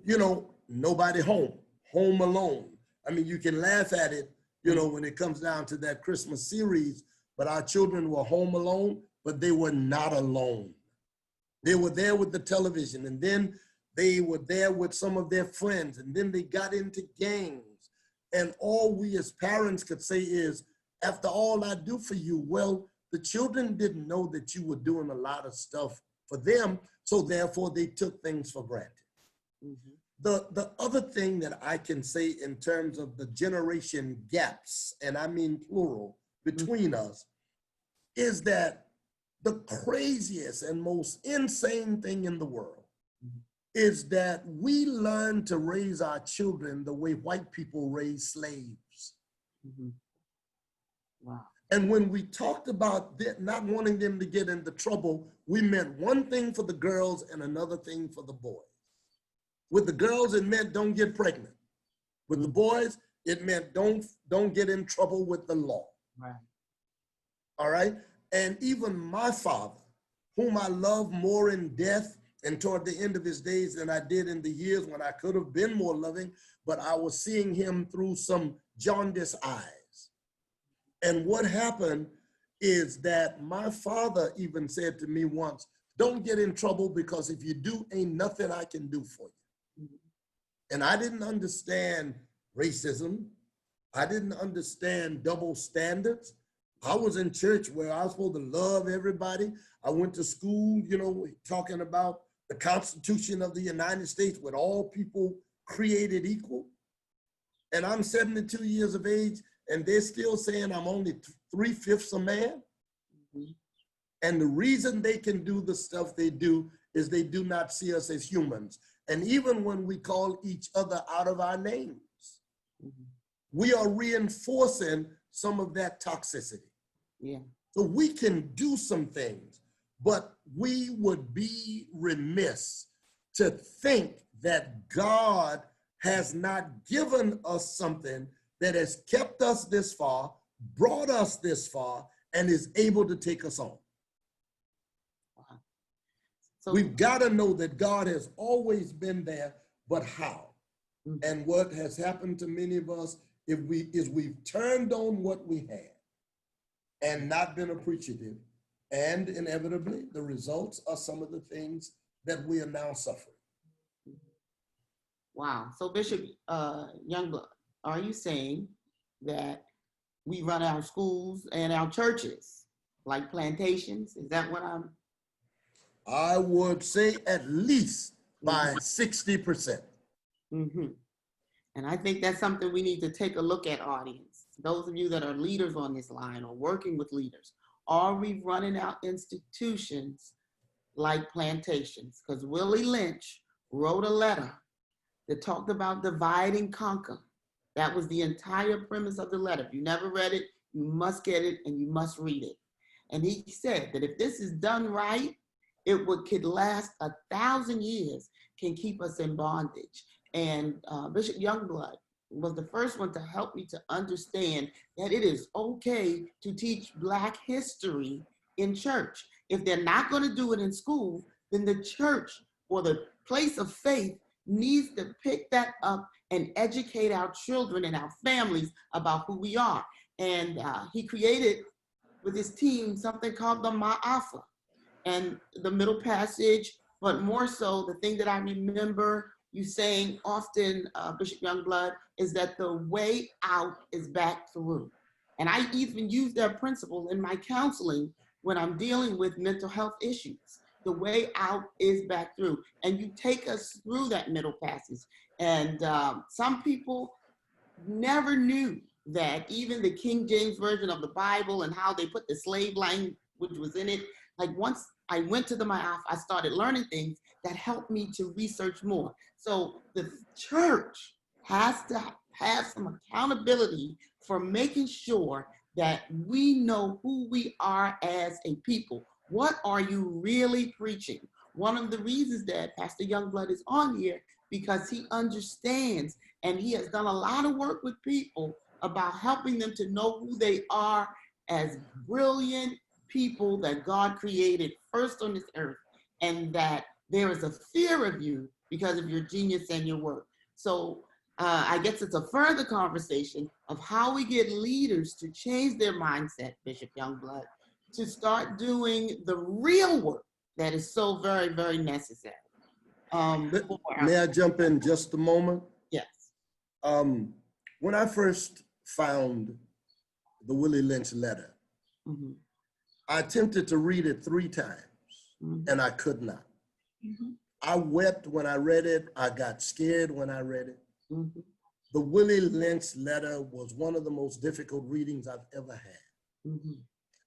nobody home alone. I mean, you can laugh at it, when it comes down to that Christmas series, but our children were home alone, but they were not alone. They were there with the television, and then they were there with some of their friends, and then they got into gangs. And all we as parents could say is, after all I do for you, well, the children didn't know that you were doing a lot of stuff for them, so therefore they took things for granted. Mm-hmm. The other thing that I can say in terms of the generation gaps, and I mean plural, between us, is that the craziest and most insane thing in the world is that we learn to raise our children the way white people raise slaves. Mm-hmm. Wow. And when we talked about not wanting them to get into trouble, we meant one thing for the girls and another thing for the boys. With the girls, it meant don't get pregnant. With the boys, it meant don't get in trouble with the law. Right. All right? And even my father, whom I love more in death and toward the end of his days than I did in the years when I could have been more loving, but I was seeing him through some jaundiced eyes. And what happened is that my father even said to me once, don't get in trouble, because if you do, ain't nothing I can do for you. And I didn't understand racism. I didn't understand double standards. I was in church where I was supposed to love everybody. I went to school, talking about the Constitution of the United States with all people created equal. And I'm 72 years of age, and they're still saying I'm only 3/5 a man. Mm-hmm. And the reason they can do the stuff they do is they do not see us as humans. And even when we call each other out of our names, we are reinforcing some of that toxicity. Yeah. So we can do some things, but we would be remiss to think that God has not given us something that has kept us this far, brought us this far, and is able to take us on. Wow. So We've got to know that God has always been there, but how? And what has happened to many of us is we've turned on what we had and not been appreciative. And inevitably, the results are some of the things that we are now suffering. wow. So Bishop Youngblood, are you saying that we run our schools and our churches like plantations? Is that what I'm? I would say at least by 60%. Mm-hmm. And I think that's something we need to take a look at, audience. Those of you that are leaders on this line or working with leaders, are we running our institutions like plantations? Because Willie Lynch wrote a letter that talked about divide and conquer. That was the entire premise of the letter. If you never read it, you must get it and you must read it. And he said that if this is done right, could last 1,000 years, can keep us in bondage. And Bishop Youngblood was the first one to help me to understand that it is okay to teach Black history in church. If they're not going to do it in school, then the church or the place of faith needs to pick that up and educate our children and our families about who we are. And he created with his team something called the Ma'afa and the middle passage, but more so the thing that I remember you saying often, Bishop Youngblood, is that the way out is back through. And I even use that principle in my counseling when I'm dealing with mental health issues. The way out is back through. And you take us through that middle passage. And some people never knew that even the King James Version of the Bible and how they put the slave language was in it. Like once I went to the Ma'af, I started learning things that helped me to research more. So the church has to have some accountability for making sure that we know who we are as a people. What are you really preaching? One of the reasons that Pastor Youngblood is on here, because he understands and he has done a lot of work with people about helping them to know who they are as brilliant people that God created first on this earth, and that there is a fear of you because of your genius and your work. So I guess it's a further conversation of how we get leaders to change their mindset, Bishop Youngblood, to start doing the real work that is so very, very necessary. May I jump in just a moment? Yes. When I first found the Willie Lynch letter, Mm-hmm. I attempted to read it 3 times and I could not. I wept when I read it. I got scared when I read it. The Willie Lynch letter was one of the most difficult readings I've ever had.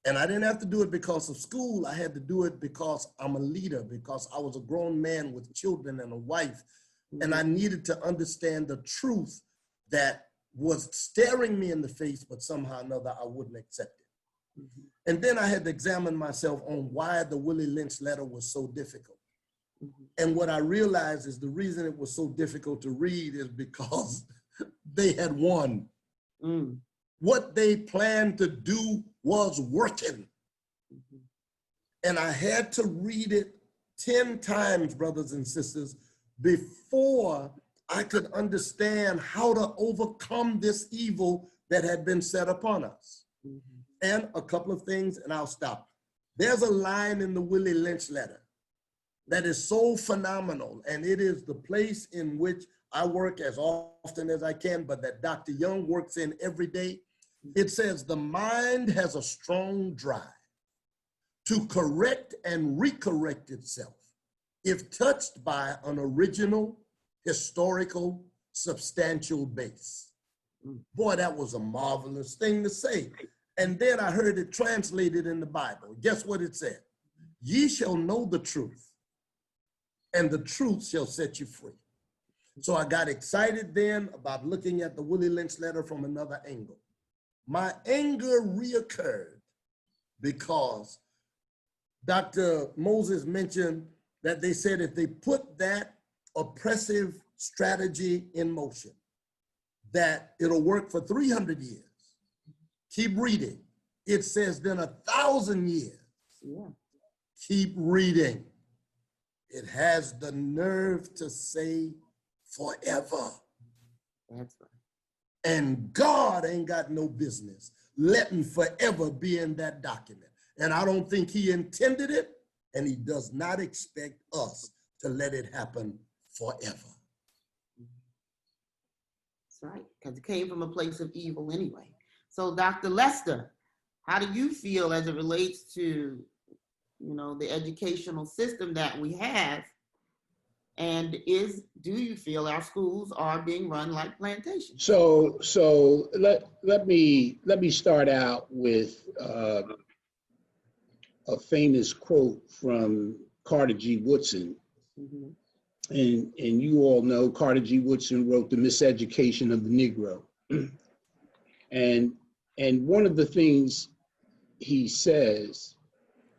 And I didn't have to do it because of school. I had to do it because I'm a leader, because I was a grown man with children and a wife. And I needed to understand the truth that was staring me in the face, but somehow or another I wouldn't accept it. And then I had to examine myself on why the Willie Lynch letter was so difficult. And what I realized is the reason it was so difficult to read is because they had won. What they planned to do was working. And I had to read it 10 times, brothers and sisters, before I could understand how to overcome this evil that had been set upon us. And a couple of things, and I'll stop. There's a line in the Willie Lynch letter that is so phenomenal, and it is the place in which I work as often as I can, but that Dr. Young works in every day. It says, the mind has a strong drive to correct and recorrect itself if touched by an original, historical, substantial base. Boy, that was a marvelous thing to say. And then I heard it translated in the Bible. Guess what it said? Ye shall know the truth, and the truth shall set you free. So I got excited then about looking at the Willie Lynch letter from another angle. My anger reoccurred because Dr. Moses mentioned that they said if they put that oppressive strategy in motion, that it'll work for 300 years. Keep reading. It says then 1,000 years. Yeah. Keep reading. It has the nerve to say forever. That's right. And God ain't got no business letting forever be in that document. And I don't think he intended it, and he does not expect us to let it happen forever. That's right, because it came from a place of evil anyway. So Dr. Lester, how do you feel as it relates to, the educational system that we have? And do you feel our schools are being run like plantations? So let me start out with a famous quote from Carter G. Woodson. Mm-hmm. And you all know Carter G. Woodson wrote The Miseducation of the Negro. And one of the things he says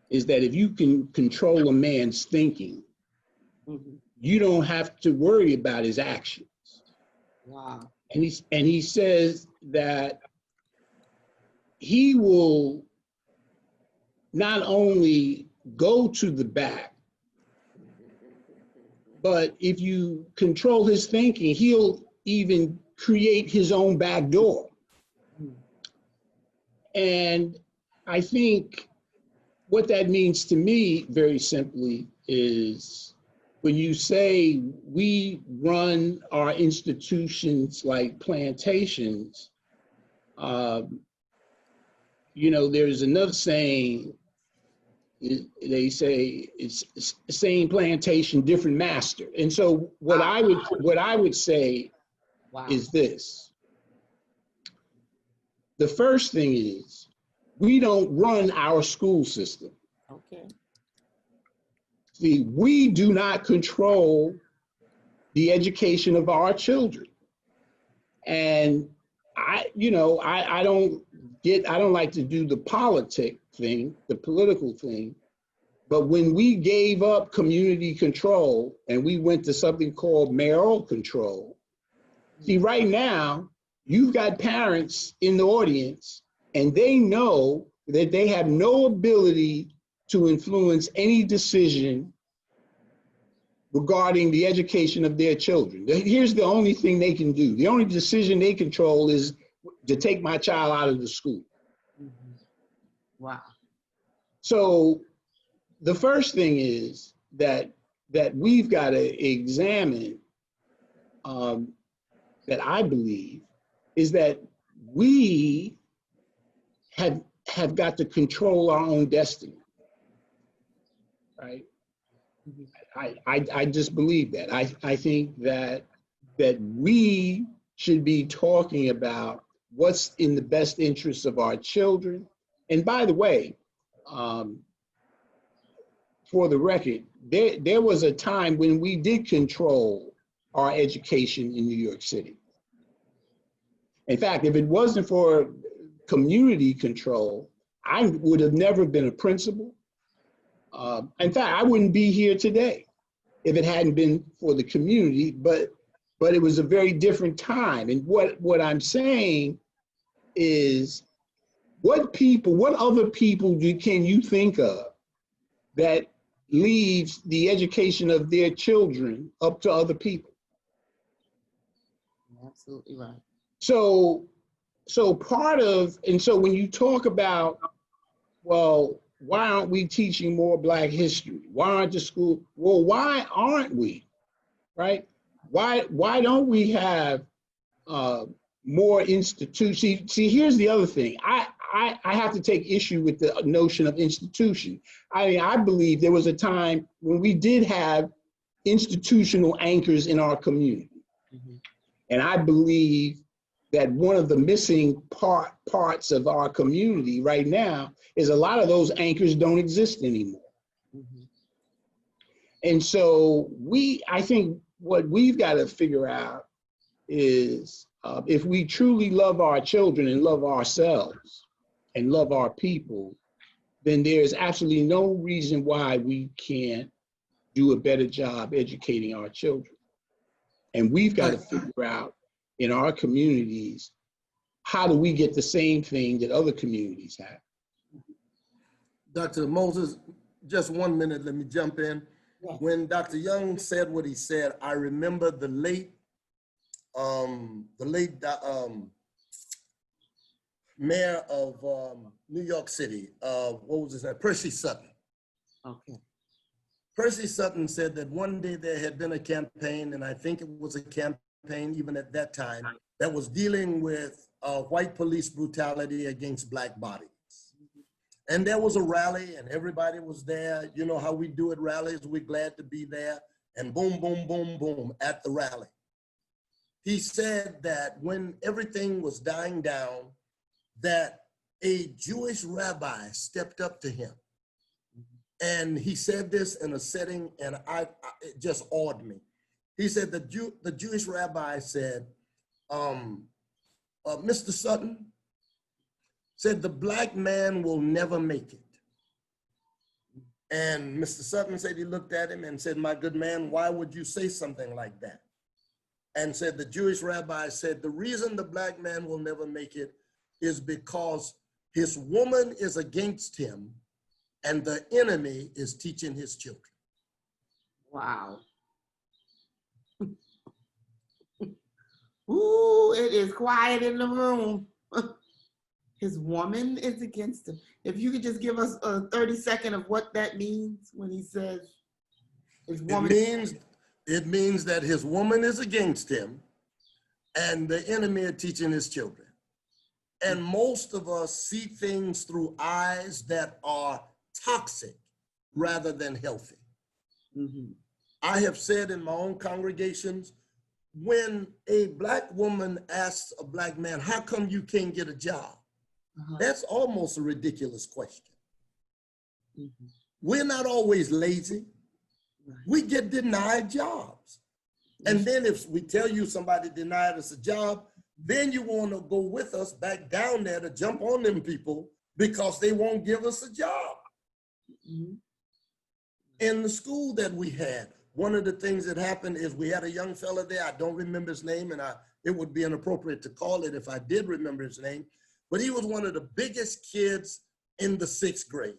is that if you can control a man's thinking, Mm-hmm. you don't have to worry about his actions. Wow. And he says that he will not only go to the back, but if you control his thinking, he'll even create his own back door. And I think what that means to me, very simply, is when you say we run our institutions like plantations, there's another saying, they say it's same plantation, different master. And so what I would say Wow. is this. The first thing is, we don't run our school system. Okay. See, we do not control the education of our children. And I don't like to do the political thing, but when we gave up community control and we went to something called mayoral control, see, right now, you've got parents in the audience and they know that they have no ability to influence any decision regarding the education of their children. Here's the only thing they can do. The only decision they control is to take my child out of the school. Mm-hmm. Wow. So the first thing is that we've got to examine, that I believe, is that we have got to control our own destiny, right? Mm-hmm. I just believe that. I think that we should be talking about what's in the best interests of our children. And by the way, for the record, there was a time when we did control our education in New York City. In fact, if it wasn't for community control, I would have never been a principal. In fact, I wouldn't be here today if it hadn't been for the community, but it was a very different time. And what I'm saying is, what other people can you think of that leaves the education of their children up to other people? Absolutely right. So when you talk about, well, why aren't we teaching more Black history? Why aren't the school? Well, why aren't we, right? Why don't we have more institutions? See, here's the other thing. I have to take issue with the notion of institution. I believe there was a time when we did have institutional anchors in our community. Mm-hmm. And I believe that one of the missing parts of our community right now is a lot of those anchors don't exist anymore. Mm-hmm. And so I think what we've got to figure out is if we truly love our children and love ourselves and love our people, then there's absolutely no reason why we can't do a better job educating our children. And we've got to figure out in our communities, how do we get the same thing that other communities have? Dr. Moses, just 1 minute, let me jump in. Yes. When Dr. Young said what he said, I remember the late mayor of New York City, what was his name? Percy Sutton. Okay. Percy Sutton said that one day there had been a campaign, and I think it was a campaign even at that time, that was dealing with white police brutality against Black bodies. And there was a rally and everybody was there. You know how we do at rallies, we're glad to be there. And boom, boom, boom, boom at the rally. He said that when everything was dying down, that a Jewish rabbi stepped up to him. And he said this in a setting, and it just awed me. He said the Jewish rabbi said, Mr. Sutton said, the Black man will never make it. And Mr. Sutton said, he looked at him and said, my good man, why would you say something like that? And said, the Jewish rabbi said, the reason the Black man will never make it is because his woman is against him and the enemy is teaching his children. Wow. Ooh, it is quiet in the room. His woman is against him. If you could just give us a 30-second of what that means when he says his woman. It means that his woman is against him and the enemy are teaching his children. And most of us see things through eyes that are toxic rather than healthy. Mm-hmm. I have said in my own congregations, when a Black woman asks a Black man, how come you can't get a job? That's almost a ridiculous question. Mm-hmm. We're not always lazy. Right. We get denied jobs. And then if we tell you somebody denied us a job, then you want to go with us back down there to jump on them people because they won't give us a job. Mm-hmm. In the school that we had, one of the things that happened is we had a young fella there. I don't remember his name, and it would be inappropriate to call it if I did remember his name, but he was one of the biggest kids in the 6th grade.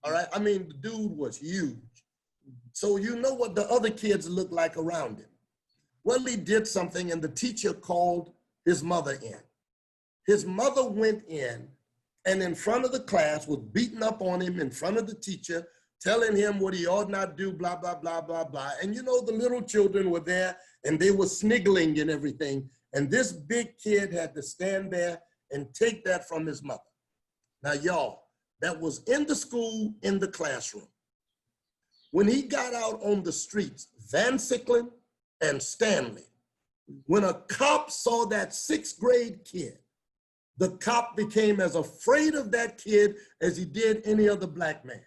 All right, I mean, the dude was huge. So you know what the other kids looked like around him. Well, he did something and the teacher called his mother in. His mother went in and in front of the class was beating up on him in front of the teacher, telling him what he ought not do, blah, blah, blah, blah, blah. And you know, the little children were there and they were sniggling and everything. And this big kid had to stand there and take that from his mother. Now, y'all, that was in the school, in the classroom. When he got out on the streets, Van Sicklen and Stanley, when a cop saw that 6th grade kid, the cop became as afraid of that kid as he did any other Black man.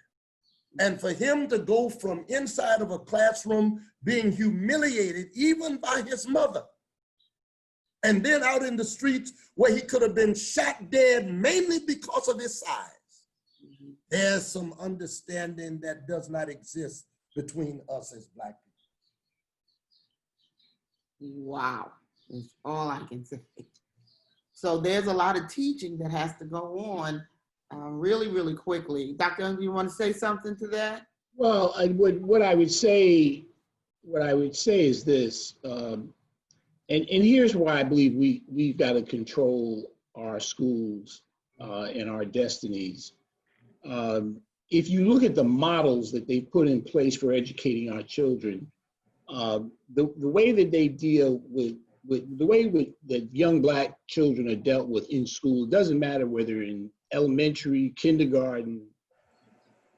And for him to go from inside of a classroom being humiliated even by his mother, and then out in the streets where he could have been shot dead mainly because of his size, there's some understanding that does not exist between us as Black people. Wow, that's all I can say. So there's a lot of teaching that has to go on really, really quickly. Dr. Young, do you want to say something to that? Well, what I would say is this, and here's why I believe we've got to control our schools and our destinies. If you look at the models that they've put in place for educating our children, the way that they deal with the way that young Black children are dealt with in school, it doesn't matter whether in elementary, kindergarten,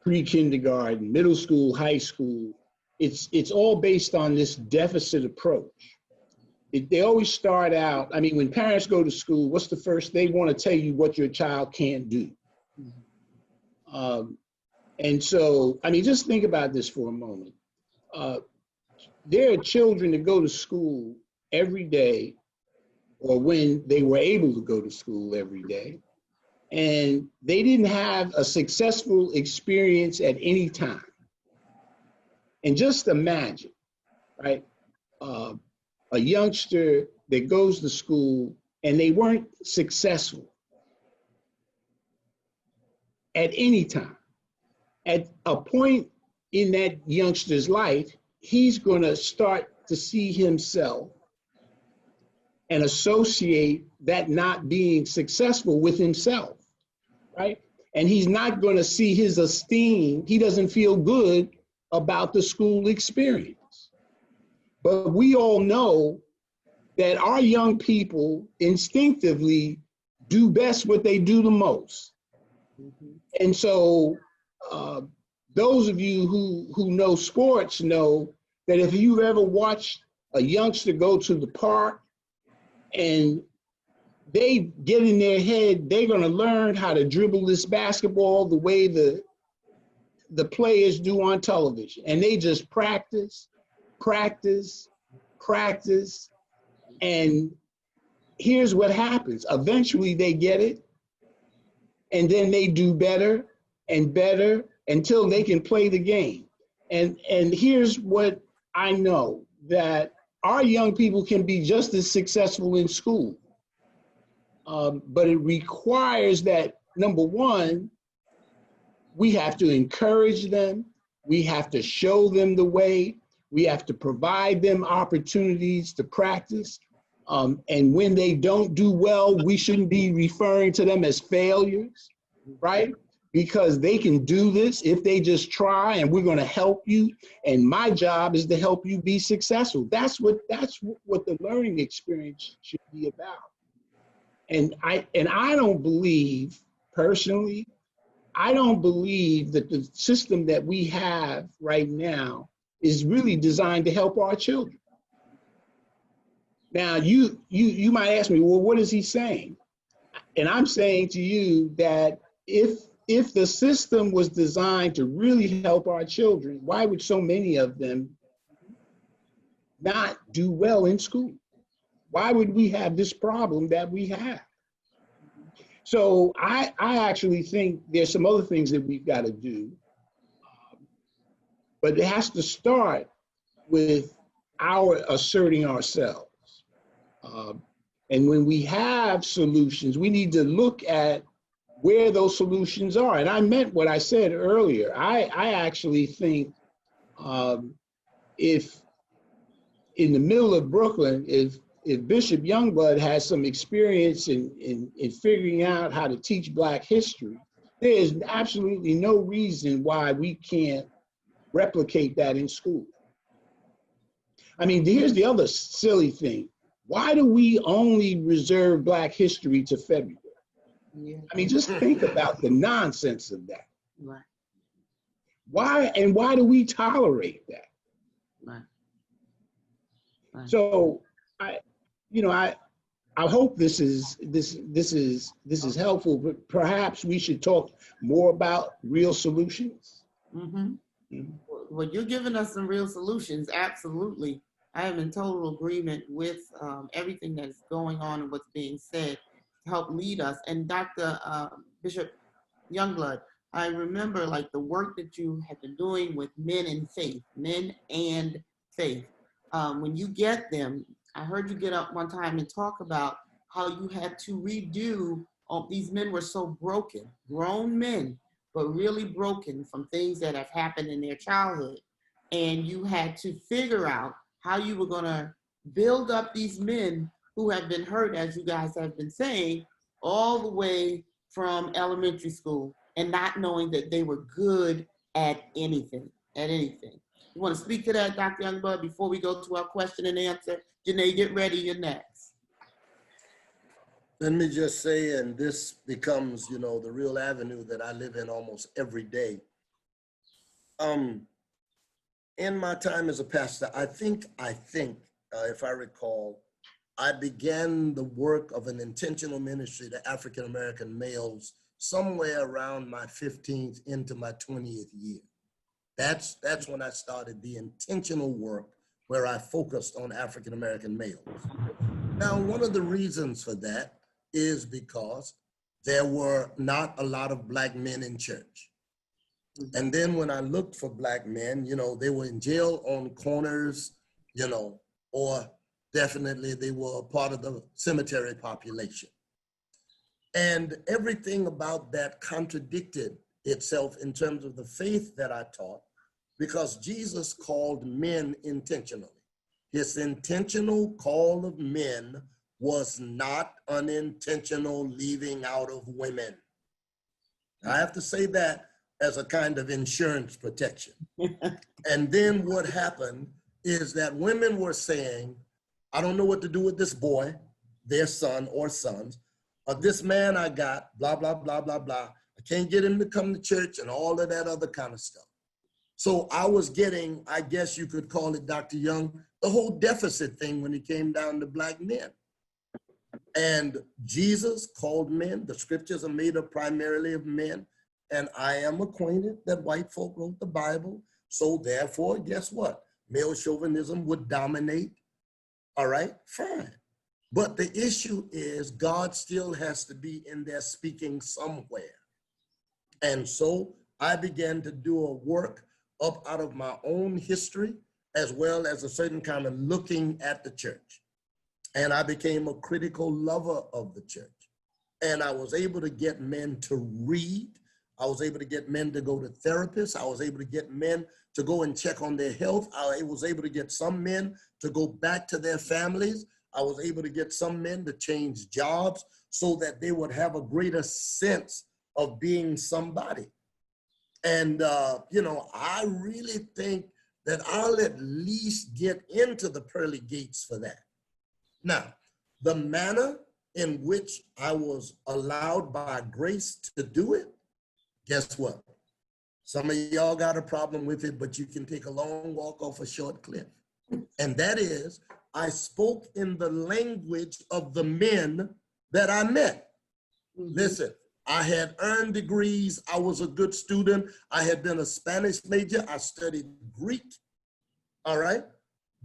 pre-kindergarten, middle school, high school, it's all based on this deficit approach. They always start out, I mean, when parents go to school, what's the first, they want to tell you what your child can't do. And so, I mean, just think about this for a moment. there are children that go to school every day, or when they were able to go to school every day, and they didn't have a successful experience at any time. And just imagine, right? A youngster that goes to school and they weren't successful at any time. At a point in that youngster's life, he's going to start to see himself and associate that not being successful with himself, right? And he's not going to see his esteem. He doesn't feel good about the school experience. But we all know that our young people instinctively do best what they do the most. And so those of you who know sports know that if you've ever watched a youngster go to the park and they get in their head, they're going to learn how to dribble this basketball the way the players do on television. And they just practice, practice, practice. And here's what happens. Eventually they get it. And then they do better and better until they can play the game. And here's what I know, that our young people can be just as successful in school. But it requires that, number one, we have to encourage them. We have to show them the way. We have to provide them opportunities to practice. And when they don't do well, we shouldn't be referring to them as failures, right? Because they can do this if they just try, and we're going to help you. And my job is to help you be successful. That's what the learning experience should be about. And I don't believe, personally, I don't believe that the system that we have right now is really designed to help our children. Now, you might ask me, well, what is he saying? And I'm saying to you that if the system was designed to really help our children, why would so many of them not do well in school? Why would we have this problem that we have? So I actually think there's some other things that we've got to do, but it has to start with our asserting ourselves. And when we have solutions, we need to look at where those solutions are. And I meant what I said earlier. I actually think if in the middle of Brooklyn, if Bishop Youngblood has some experience in figuring out how to teach Black history, there is absolutely no reason why we can't replicate that in school. I mean, here's the other silly thing. Why do we only reserve Black history to February? Yeah. I mean, just think about the nonsense of that. Right. Why do we tolerate that? Right. Right. So I hope this is helpful, but perhaps we should talk more about real solutions. Mm-hmm. Mm-hmm. Well, you're giving us some real solutions. Absolutely. I am in total agreement with everything that's going on and what's being said to help lead us. And Dr. Bishop Youngblood, I remember like the work that you have been doing with men and faith. When you get them, I heard you get up one time and talk about how you had to redo, these men were so broken, grown men, but really broken from things that have happened in their childhood. And you had to figure out how you were gonna build up these men who have been hurt, as you guys have been saying, all the way from elementary school and not knowing that they were good at anything. You wanna speak to that, Dr. Youngblood, before we go to our question and answer? Janae, get ready, you're next. Let me just say, and this becomes, the real avenue that I live in almost every day. In my time as a pastor, I think, if I recall, I began the work of an intentional ministry to African-American males somewhere around my 15th into my 20th year. That's when I started the intentional work where I focused on African American males. Now, one of the reasons for that is because there were not a lot of Black men in church. And then when I looked for Black men, you know, they were in jail on corners, you know, or definitely they were a part of the cemetery population. And everything about that contradicted itself in terms of the faith that I taught, because Jesus called men intentionally. His intentional call of men was not unintentional leaving out of women. I have to say that as a kind of insurance protection. And then what happened is that women were saying, I don't know what to do with this boy, their son or sons, or this man I got, blah, blah, blah, blah, blah. I can't get him to come to church and all of that other kind of stuff. So I was getting, I guess you could call it, Dr. Young, the whole deficit thing when it came down to Black men. And Jesus called men, the scriptures are made up primarily of men, and I am acquainted that white folk wrote the Bible. So therefore, guess what? Male chauvinism would dominate. All right, fine. But the issue is God still has to be in there speaking somewhere. And so I began to do a work up out of my own history, as well as a certain kind of looking at the church. And I became a critical lover of the church. And I was able to get men to read. I was able to get men to go to therapists. I was able to get men to go and check on their health. I was able to get some men to go back to their families. I was able to get some men to change jobs so that they would have a greater sense of being somebody. And, you know, I really think that I'll at least get into the pearly gates for that. Now, the manner in which I was allowed by grace to do it, guess what? Some of y'all got a problem with it, but you can take a long walk off a short cliff. And that is, I spoke in the language of the men that I met. Listen, I had earned degrees. I was a good student. I had been a Spanish major. I studied Greek. All right.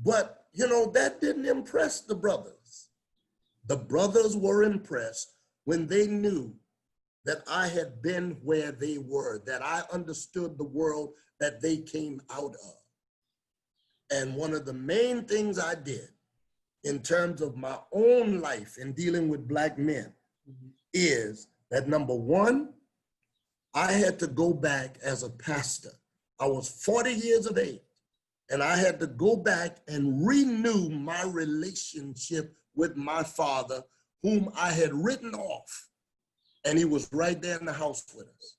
But, you know, that didn't impress the brothers. The brothers were impressed when they knew that I had been where they were, that I understood the world that they came out of. And one of the main things I did in terms of my own life in dealing with Black men is that, number one, I had to go back as a pastor. I was 40 years of age, and I had to go back and renew my relationship with my father, whom I had written off. And he was right there in the house with us.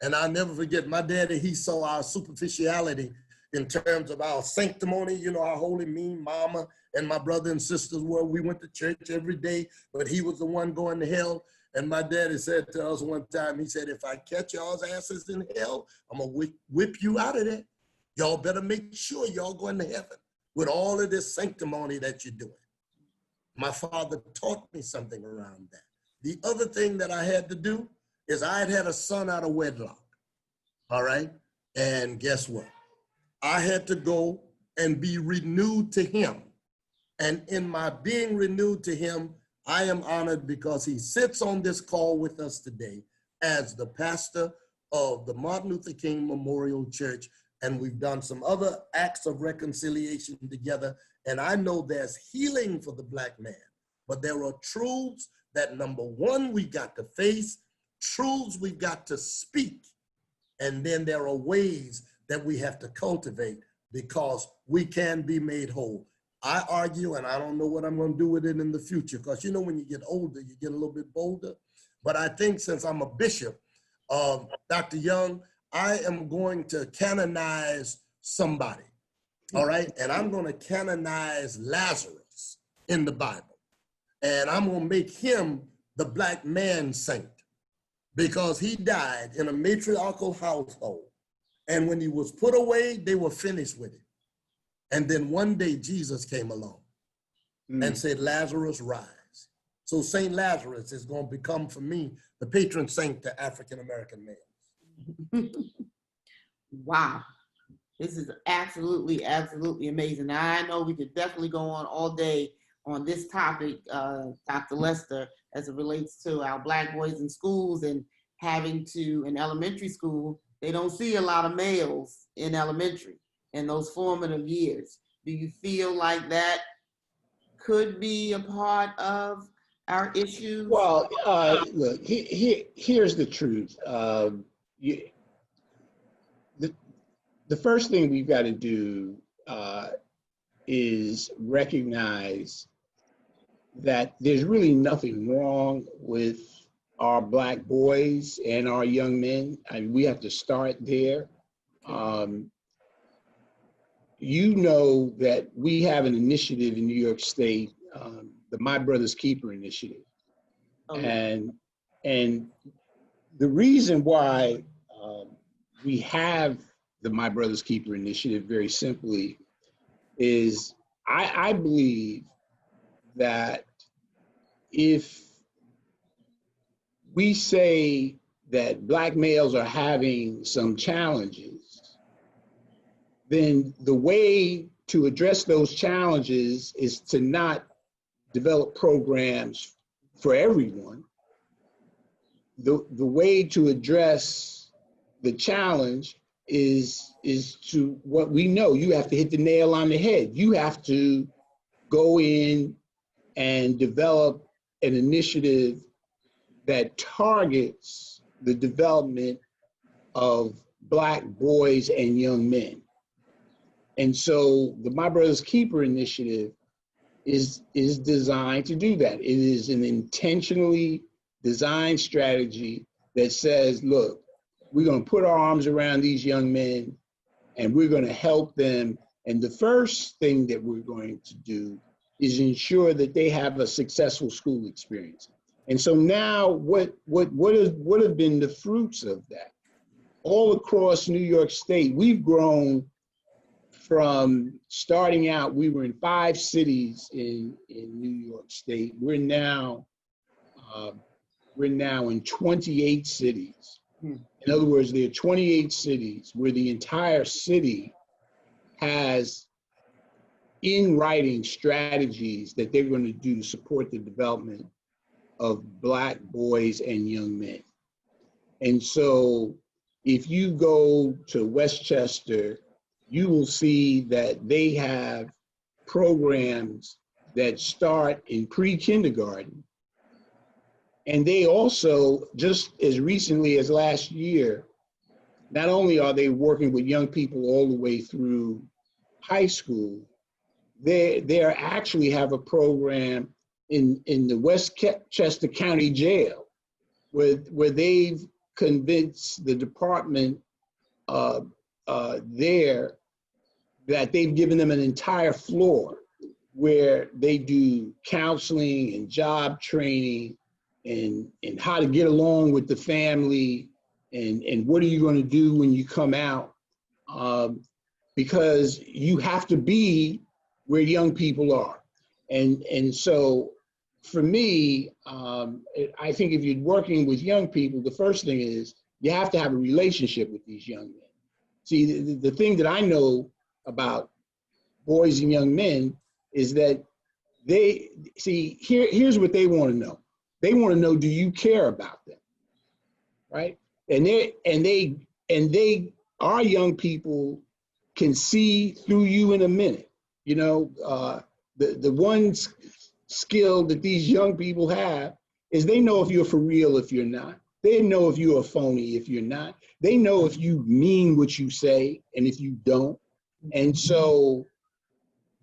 And I'll never forget, my daddy, he saw our superficiality in terms of our sanctimony, you know, how holy me, mama, and my brother and sisters were. We went to church every day, but he was the one going to hell. And my daddy said to us one time, he said, if I catch y'all's asses in hell, I'm gonna whip you out of there. Y'all better make sure y'all going to heaven with all of this sanctimony that you're doing. My father taught me something around that. The other thing that I had to do is I had a son out of wedlock, all right? And guess what? I had to go and be renewed to him. And in my being renewed to him, I am honored because he sits on this call with us today as the pastor of the Martin Luther King Memorial Church. And we've done some other acts of reconciliation together. And I know there's healing for the Black man, but there are truths that, number one, we got to face, truths we got to speak. And then there are ways that we have to cultivate because we can be made whole. I argue, and I don't know what I'm going to do with it in the future, because you know, when you get older, you get a little bit bolder. But I think since I'm a bishop, Dr. Young, I am going to canonize somebody, all right? And I'm going to canonize Lazarus in the Bible. And I'm going to make him the Black man saint because he died in a matriarchal household. And when he was put away, they were finished with it. And then one day Jesus came along and said, Lazarus, rise. So St. Lazarus is going to become, for me, the patron saint to African-American males. Wow. This is absolutely, absolutely amazing. Now, I know we could definitely go on all day on this topic, Dr. Lester, as it relates to our Black boys in schools and having to, in elementary school, they don't see a lot of males in elementary in those formative years. Do you feel like that could be a part of our issues? Well, look, here's the truth. You, the, the first thing we've got to do uh, is recognize that there's really nothing wrong with our Black boys and our young men. I mean, we have to start there. Um, you know that we have an initiative in New York State, the My Brother's Keeper initiative. Oh, And the reason why we have the My Brother's Keeper initiative, very simply, is I believe that if we say that Black males are having some challenges, then the way to address those challenges is to not develop programs for everyone. The way to address the challenge is to what we know. You have to hit the nail on the head. You have to go in and develop an initiative that targets the development of Black boys and young men. And so the My Brother's Keeper initiative is designed to do that. It is an intentionally designed strategy that says, look, we're going to put our arms around these young men and we're going to help them. And the first thing that we're going to do is ensure that they have a successful school experience. And so now what have been the fruits of that? All across New York State, we've grown from starting out, we were in 5 cities in New York State. We're now in 28 cities. In other words, there are 28 cities where the entire city has in writing strategies that they're going to do to support the development of Black boys and young men. And so if you go to Westchester, you will see that they have programs that start in pre-kindergarten. And they also, just as recently as last year, not only are they working with young people all the way through high school, they actually have a program in the Westchester County Jail where they've convinced the department there that they've given them an entire floor where they do counseling and job training and how to get along with the family and what are you going to do when you come out, because you have to be where young people are. And so for me, I think if you're working with young people, the first thing is you have to have a relationship with these young men. See, the thing that I know about boys and young men is that here's what they want to know. They want to know, do you care about them, right? And our young people can see through you in a minute. You know, the one skill that these young people have is they know if you're for real, if you're not. They know if you're a phony, if you're not. They know if you mean what you say and if you don't. And so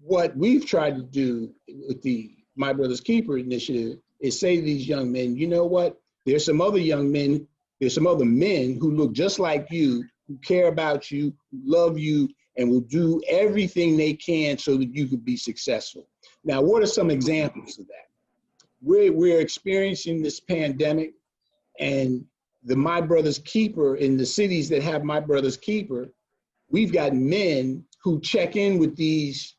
what we've tried to do with the My Brother's Keeper initiative is say to these young men, you know what? There's some other young men, there's some other men who look just like you, who care about you, who love you, and will do everything they can so that you could be successful. Now, what are some examples of that? We're experiencing this pandemic, and the My Brother's Keeper in the cities that have My Brother's Keeper, we've got men who check in with these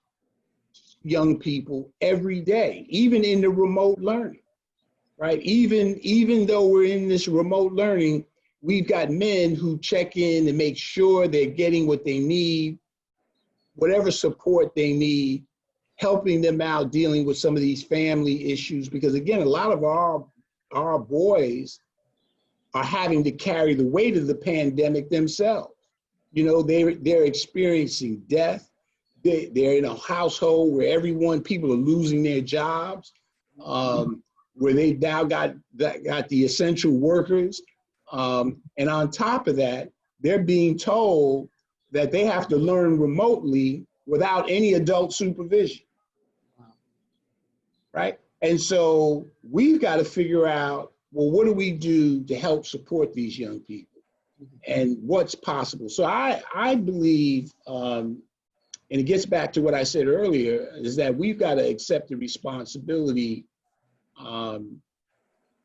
young people every day, even in the remote learning, right? Even though we're in this remote learning, we've got men who check in and make sure they're getting what they need whatever support they need, helping them out dealing with some of these family issues. Because again, a lot of our boys are having to carry the weight of the pandemic themselves. You know, they're experiencing death. They're in a household where people are losing their jobs, where they've now got the essential workers. And on top of that, they're being told that they have to learn remotely without any adult supervision. Right? And so we've got to figure out, well, what do we do to help support these young people and what's possible? So I believe, and it gets back to what I said earlier, is that we've got to accept the responsibility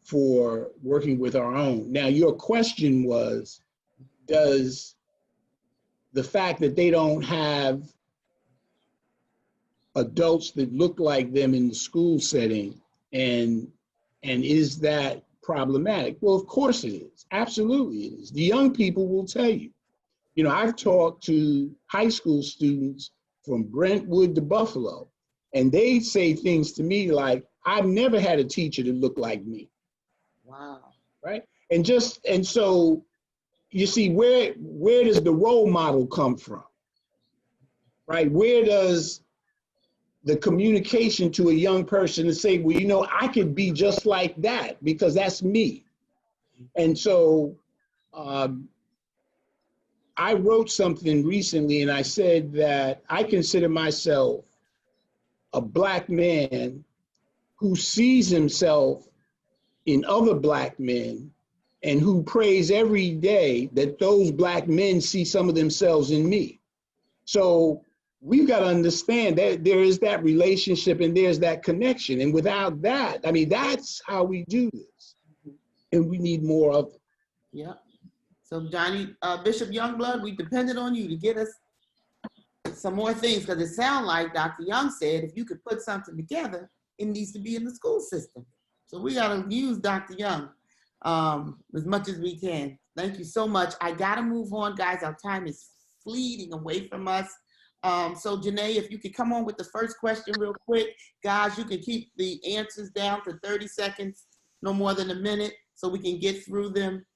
for working with our own. Now, your question was, does the fact that they don't have adults that look like them in the school setting, and is that problematic? Well, of course it is. Absolutely it is. The young people will tell you. You know, I've talked to high school students from Brentwood to Buffalo, and they say things to me like, I've never had a teacher that looked like me. Wow. Right? And so you see, where does the role model come from? Right? Where does the communication to a young person to say, well, you know, I could be just like that because that's me. And so I wrote something recently and I said that I consider myself a Black man who sees himself in other Black men and who prays every day that those Black men see some of themselves in me. So we've got to understand that there is that relationship and there's that connection. And without that, I mean, that's how we do this. And we need more of it. Yeah. So Johnny, Bishop Youngblood, we depended on you to get us some more things, because it sounds like Dr. Young said, if you could put something together, it needs to be in the school system. So we got to use Dr. Young as much as we can. Thank you so much. I got to move on, guys. Our time is fleeting away from us. So Janae, if you could come on with the first question real quick. Guys, you can keep the answers down for 30 seconds, no more than a minute, so we can get through them.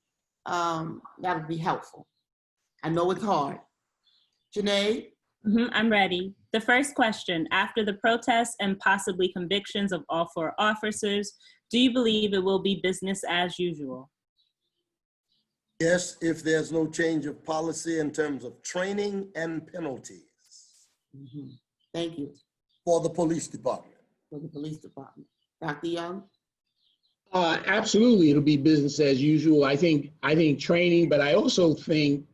That would be helpful. I know it's hard. Janae? I'm ready. The first question, after the protests and possibly convictions of all 4 officers, do you believe it will be business as usual? Yes, if there's no change of policy in terms of training and penalties. Thank you. For the police department. For the police department. Dr. Young? Absolutely, it'll be business as usual. I think training, but I also think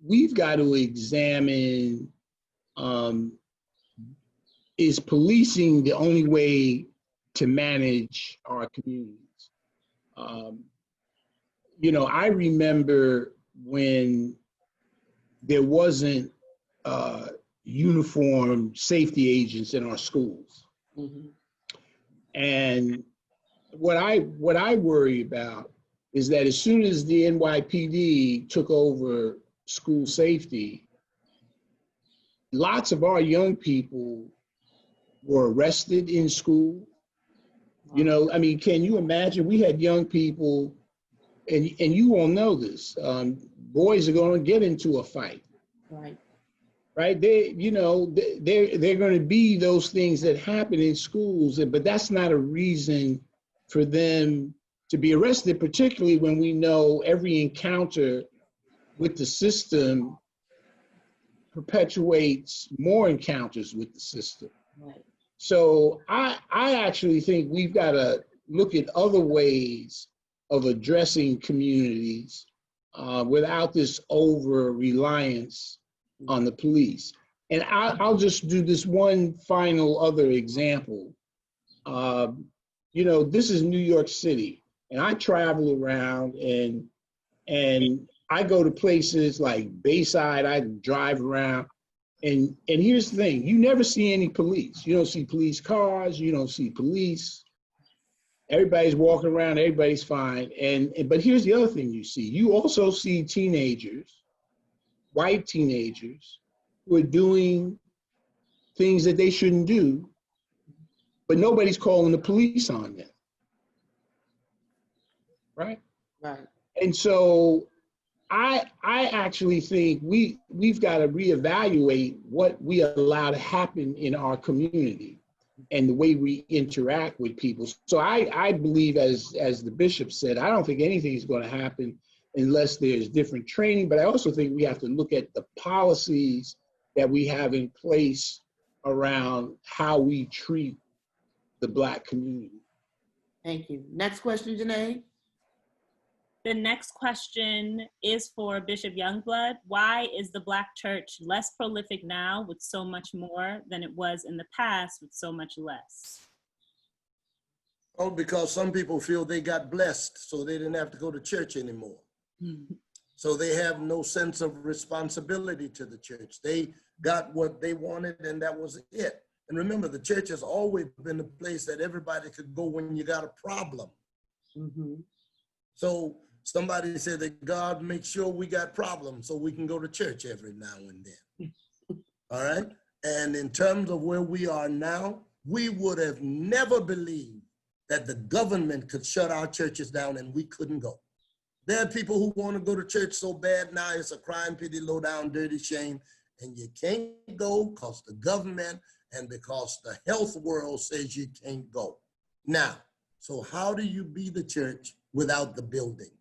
we've got to examine, is policing the only way to manage our communities? You know, I remember when there wasn't uniformed safety agents in our schools. And what I worry about is that as soon as the NYPD took over school safety, lots of our young people were arrested in school. You know, I mean, can you imagine? We had young people, and you all know this, boys are going to get into a fight. Right? They're going to be those things that happen in schools, but that's not a reason for them to be arrested, particularly when we know every encounter with the system perpetuates more encounters with the system. So I actually think we've got to look at other ways of addressing communities without this over-reliance on the police. And I'll just do this one final other example. You know, this is New York City, and I travel around and I go to places like Bayside, I drive around, and here's the thing, you never see any police. You don't see police cars, you don't see police. Everybody's walking around, everybody's fine. But here's the other thing you see. You also see teenagers, white teenagers, who are doing things that they shouldn't do, but nobody's calling the police on them, right? Right. And so I actually think we've got to reevaluate what we allow to happen in our community and the way we interact with people. So I believe, as the bishop said, I don't think anything is going to happen unless there's different training, but I also think we have to look at the policies that we have in place around how we treat the Black community. Thank you. Next question, Janae. The next question is for Bishop Youngblood. Why is the Black church less prolific now with so much more than it was in the past with so much less? Oh, because some people feel they got blessed, so they didn't have to go to church anymore. So they have no sense of responsibility to the church. They got what they wanted and that was it. And remember, the church has always been the place that everybody could go when you got a problem. Mm-hmm. So somebody said that God makes sure we got problems so we can go to church every now and then. All right. And in terms of where we are now, we would have never believed that the government could shut our churches down and we couldn't go. There are people who want to go to church so bad now, it's a crime, pity, low down, dirty shame. And you can't go because the government and because the health world says you can't go. Now, so how do you be the church without the building?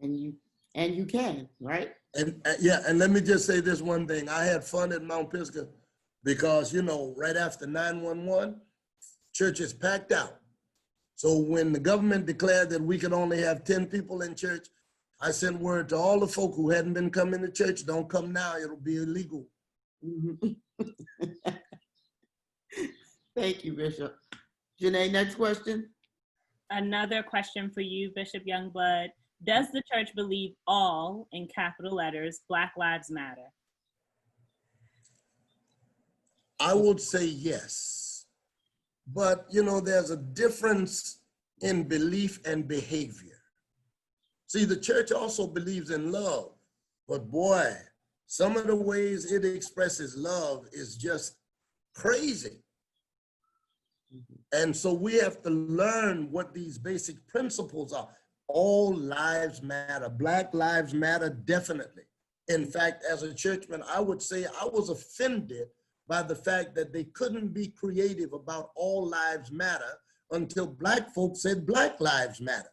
And you can, right? And yeah, and let me just say this one thing. I had fun at Mount Pisgah because, you know, right after 9/11, church is packed out. So when the government declared that we could only have 10 people in church, I sent word to all the folk who hadn't been coming to church, don't come now, it'll be illegal. Mm-hmm. Thank you, Bishop. Janae, next question. Another question for you, Bishop Youngblood. Does the church believe all, in capital letters, Black Lives Matter? I would say yes. But, you know, there's a difference in belief and behavior. See, the church also believes in love, but boy, some of the ways it expresses love is just crazy. And so we have to learn what these basic principles are. All lives matter. Black lives matter, definitely. In fact, as a churchman, I would say I was offended by the fact that they couldn't be creative about all lives matter until Black folks said Black lives matter.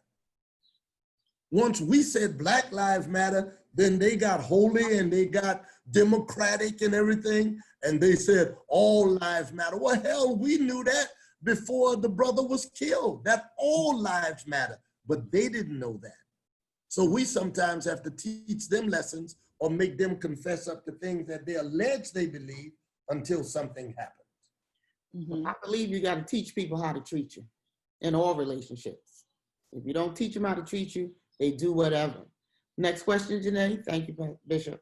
Once we said Black lives matter, then they got holy and they got democratic and everything. And they said all lives matter. Well, hell, we knew that before the brother was killed, that all lives matter, but they didn't know that. So we sometimes have to teach them lessons or make them confess up to things that they allege they believe until something happens. Mm-hmm. I believe you got to teach people how to treat you in all relationships. If you don't teach them how to treat you, they do whatever. Next question, Janae. Thank you, Bishop.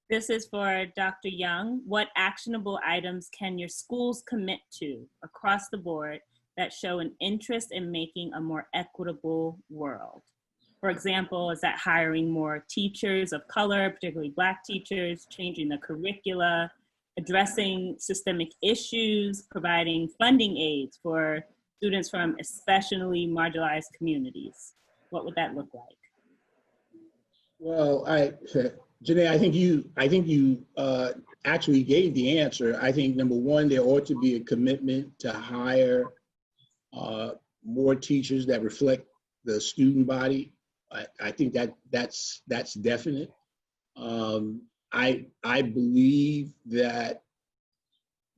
This is for Dr. Young. What actionable items can your schools commit to across the board that show an interest in making a more equitable world? For example, is that hiring more teachers of color, particularly Black teachers, changing the curricula, addressing systemic issues, providing funding aids for students from especially marginalized communities? What would that look like? Well, Janae, I think you actually gave the answer. I think number one, there ought to be a commitment to hire more teachers that reflect the student body. I think that's definite. I believe that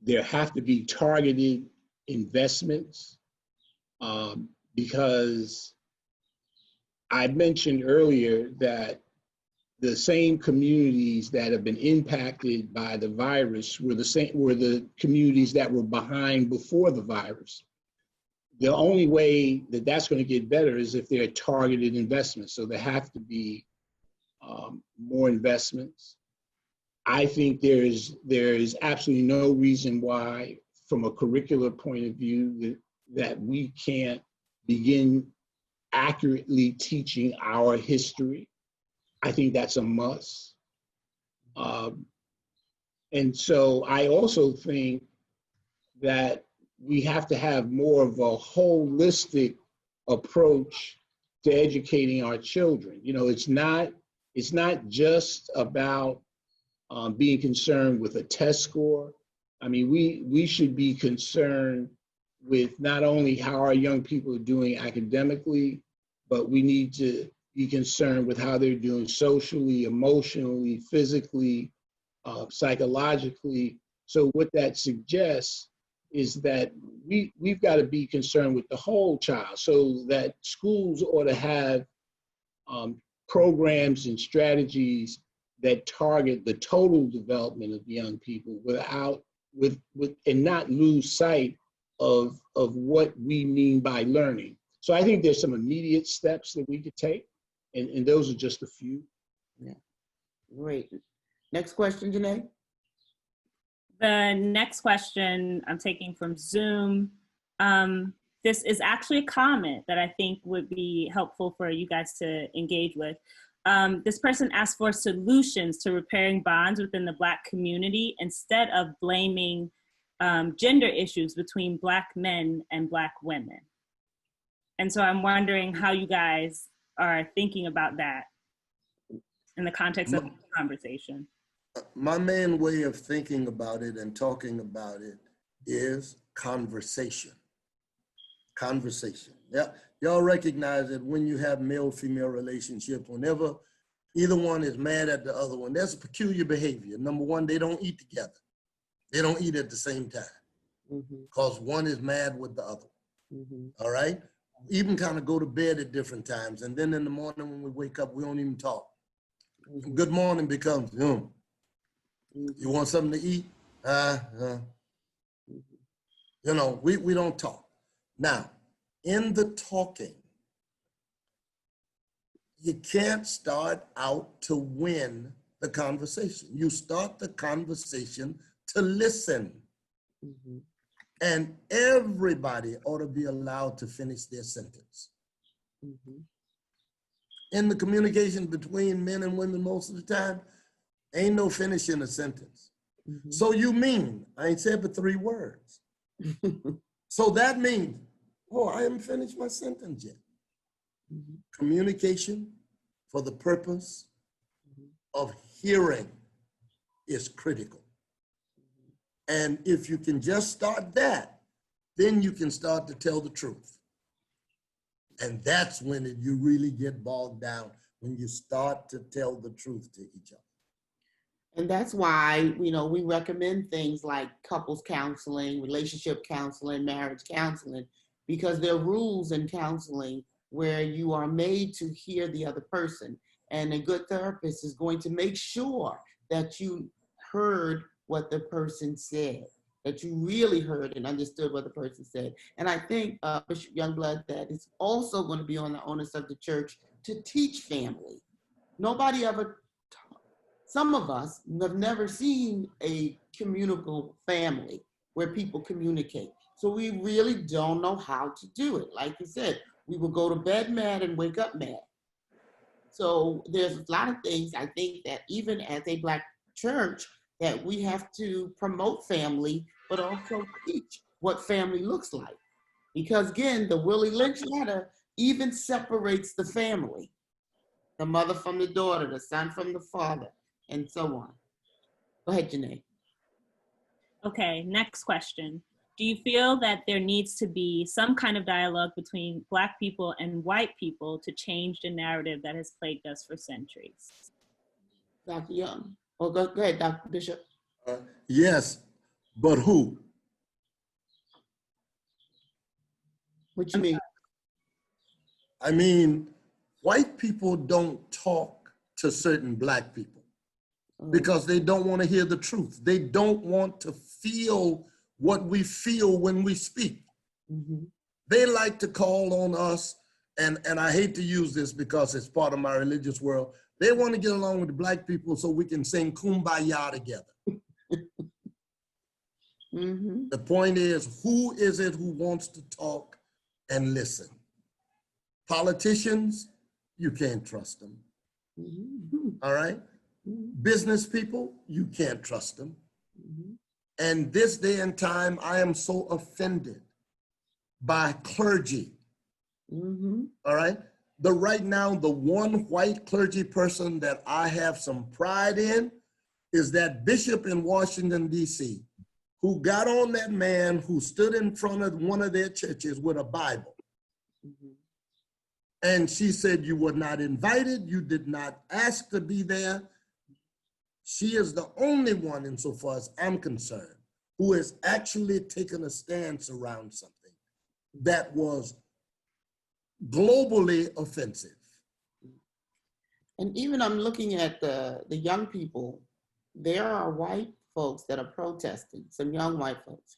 there have to be targeted investments because I mentioned earlier that the same communities that have been impacted by the virus were the communities that were behind before the virus. The only way that that's going to get better is if there are targeted investments. So there have to be more investments. I think there is absolutely no reason why, from a curricular point of view, that we can't begin accurately teaching our history. I think that's a must. And so I also think that we have to have more of a holistic approach to educating our children. You know, it's not just about being concerned with a test score. I mean, we should be concerned with not only how our young people are doing academically, but we need to be concerned with how they're doing socially, emotionally, physically, psychologically. So what that suggests is that we've got to be concerned with the whole child, so that schools ought to have programs and strategies that target the total development of young people and not lose sight of what we mean by learning. So I think there's some immediate steps that we could take, and those are just a few. Yeah, great. Next question, Janae. The next question I'm taking from Zoom. This is actually a comment that I think would be helpful for you guys to engage with. This person asked for solutions to repairing bonds within the Black community instead of blaming gender issues between Black men and Black women. And so I'm wondering how you guys are thinking about that in the context of the conversation. My main way of thinking about it and talking about it is conversation. Conversation. Yeah, y'all recognize that when you have male-female relationships, whenever either one is mad at the other one, there's a peculiar behavior. Number one, they don't eat together. They don't eat at the same time because one is mad with the other. All right? Even kind of go to bed at different times. And then in the morning when we wake up, we don't even talk. Good morning becomes, you want something to eat? You know, we don't talk. Now, in the talking, you can't start out to win the conversation. You start the conversation to listen. And everybody ought to be allowed to finish their sentence. In the communication between men and women most of the time, ain't no finishing a sentence. So you mean, I ain't said but 3 words. So that means, oh, I haven't finished my sentence yet. Communication for the purpose of hearing is critical. And if you can just start that, then you can start to tell the truth. And that's when you really get bogged down, when you start to tell the truth to each other. And that's why, you know, we recommend things like couples counseling, relationship counseling, marriage counseling, because there are rules in counseling where you are made to hear the other person. And a good therapist is going to make sure that you heard what the person said, that you really heard and understood what the person said. And I think, Bishop Youngblood, that it's also going to be on the onus of the church to teach family. Nobody ever, some of us have never seen a communicable family where people communicate. So we really don't know how to do it. Like you said, we will go to bed mad and wake up mad. So there's a lot of things I think that even as a Black church, that we have to promote family, but also teach what family looks like. Because again, the Willie Lynch ladder even separates the family, the mother from the daughter, the son from the father, and so on. Go ahead, Janae. Okay, next question. Do you feel that there needs to be some kind of dialogue between Black people and white people to change the narrative that has plagued us for centuries? Dr. Young. Oh, go ahead, Dr. Bishop. Yes, but who? What you mean? I mean, white people don't talk to certain Black people because they don't want to hear the truth. They don't want to feel what we feel when we speak. They like to call on us, and I hate to use this because it's part of my religious world. They want to get along with the Black people so we can sing Kumbaya together. The point is, who is it who wants to talk and listen? Politicians, you can't trust them. All right? Business people, you can't trust them. Mhm. And this day and time, I am so offended by clergy. Mhm. All right. Right now, the one white clergy person that I have some pride in is that bishop in Washington, D.C., who got on that man who stood in front of one of their churches with a Bible. Mhm. And she said, you were not invited. You did not ask to be there. She is the only one, insofar as I'm concerned, who has actually taken a stance around something that was globally offensive. And even I'm looking at the young people, there are white folks that are protesting, some young white folks.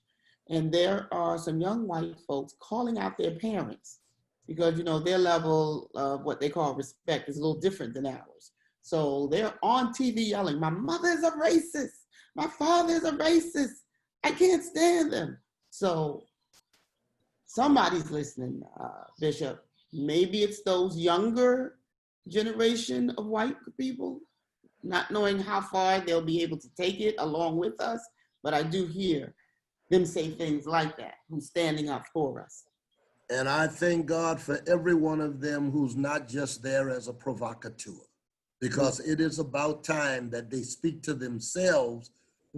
And there are some young white folks calling out their parents because, you know, their level of what they call respect is a little different than ours. So they're on TV yelling, my mother is a racist. My father is a racist. I can't stand them. So somebody's listening, Bishop. Maybe it's those younger generation of white people, not knowing how far they'll be able to take it along with us. But I do hear them say things like that, who's standing up for us. And I thank God for every one of them who's not just there as a provocateur, because it is about time that they speak to themselves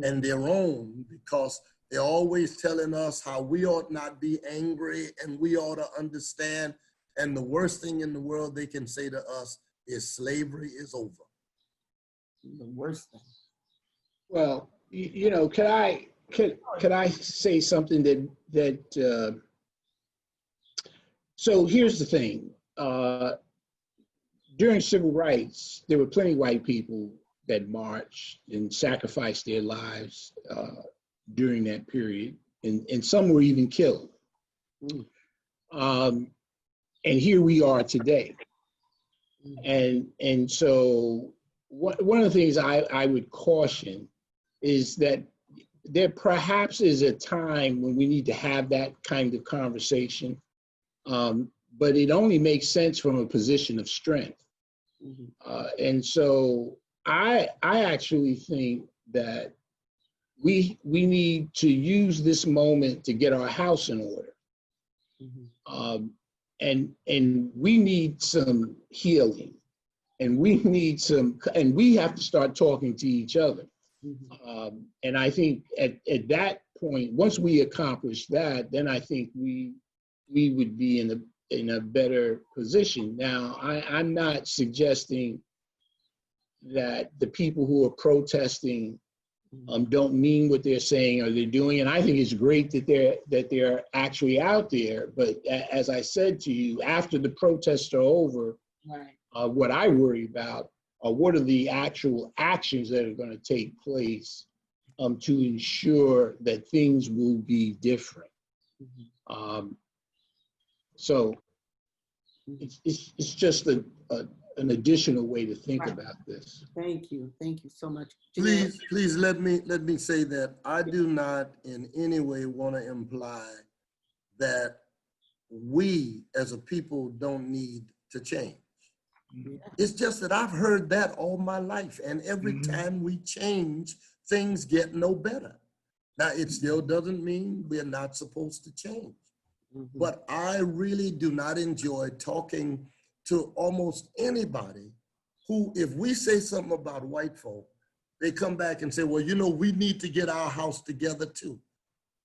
and their own, because they're always telling us how we ought not be angry and we ought to understand. And the worst thing in the world they can say to us is slavery is over. The worst thing. Well, you know, could I say something that so here's the thing. During civil rights, there were plenty of white people that marched and sacrificed their lives during that period, and some were even killed. And here we are today. And so one of the things I would caution is that there perhaps is a time when we need to have that kind of conversation, but it only makes sense from a position of strength. And so I actually think that we need to use this moment to get our house in order. And we need some healing, and we have to start talking to each other. And I think at that point, once we accomplish that, then I think we would be in a better position. Now, I'm not suggesting that the people who are protesting don't mean what they're saying or they're doing, and I think it's great that they're actually out there. But as I said to you, after the protests are over, what I worry about are what are the actual actions that are going to take place to ensure that things will be different. So it's just an additional way to think about this. Thank you so much. Please let me say that I do not in any way want to imply that we as a people don't need to change. It's just that I've heard that all my life, and every time we change, things get no better. Now, it still doesn't mean we're not supposed to change. But I really do not enjoy talking to almost anybody who, if we say something about white folk, they come back and say, well, you know, we need to get our house together too.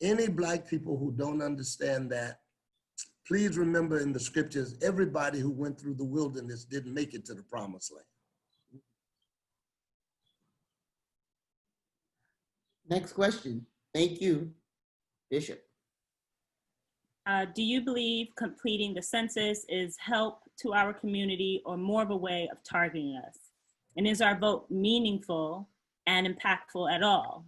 Any Black people who don't understand that, please remember in the scriptures, everybody who went through the wilderness didn't make it to the promised land. Next question. Thank you, Bishop. Do you believe completing the census is help to our community or more of a way of targeting us? And is our vote meaningful and impactful at all?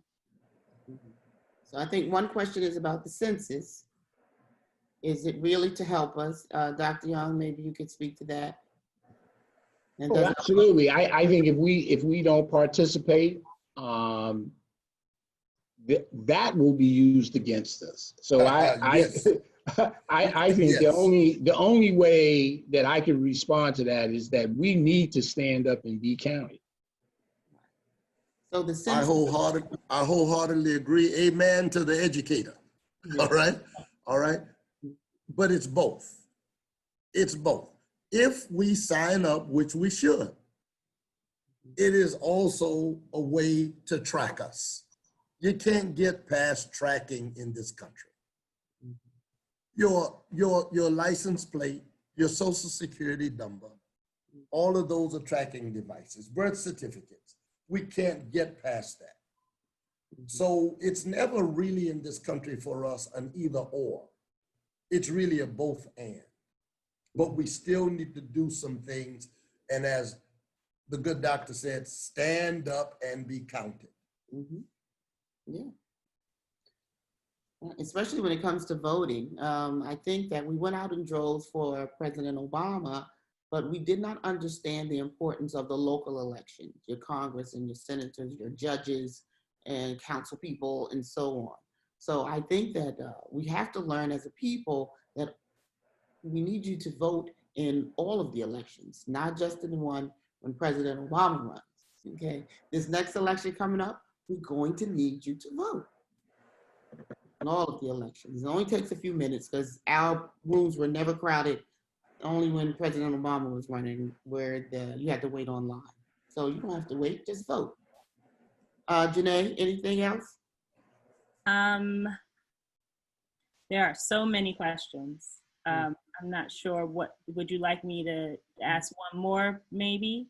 So I think one question is about the census. Is it really to help us? Dr. Young, maybe you could speak to that. And Oh, absolutely. I think if we don't participate, that will be used against us. So Yes. I think Yes. the only way that I can respond to that is that we need to stand up and be counted. So the I sense, wholeheartedly agree. Amen to the educator. All right. All right. But it's both. It's both. If we sign up, which we should, it is also a way to track us. You can't get past tracking in this country. Your license plate, your social security number, all of those are tracking devices, birth certificates. We can't get past that. So it's never really in this country for us an either or. It's really a both and. But we still need to do some things. And as the good doctor said, stand up and be counted. yeah. Especially when it comes to voting. I think that we went out in droves for President Obama, but we did not understand the importance of the local elections, your Congress and your senators, your judges and council people and so on. So I think that we have to learn as a people that we need you to vote in all of the elections, not just in the one when President Obama runs, okay? This next election coming up, we're going to need you to vote in all of the elections. It only takes a few minutes because our rooms were never crowded, only when President Obama was running, where you had to wait online. So you don't have to wait, just vote. Janae, anything else? There are so many questions. I'm not sure what, would you like me to ask one more maybe?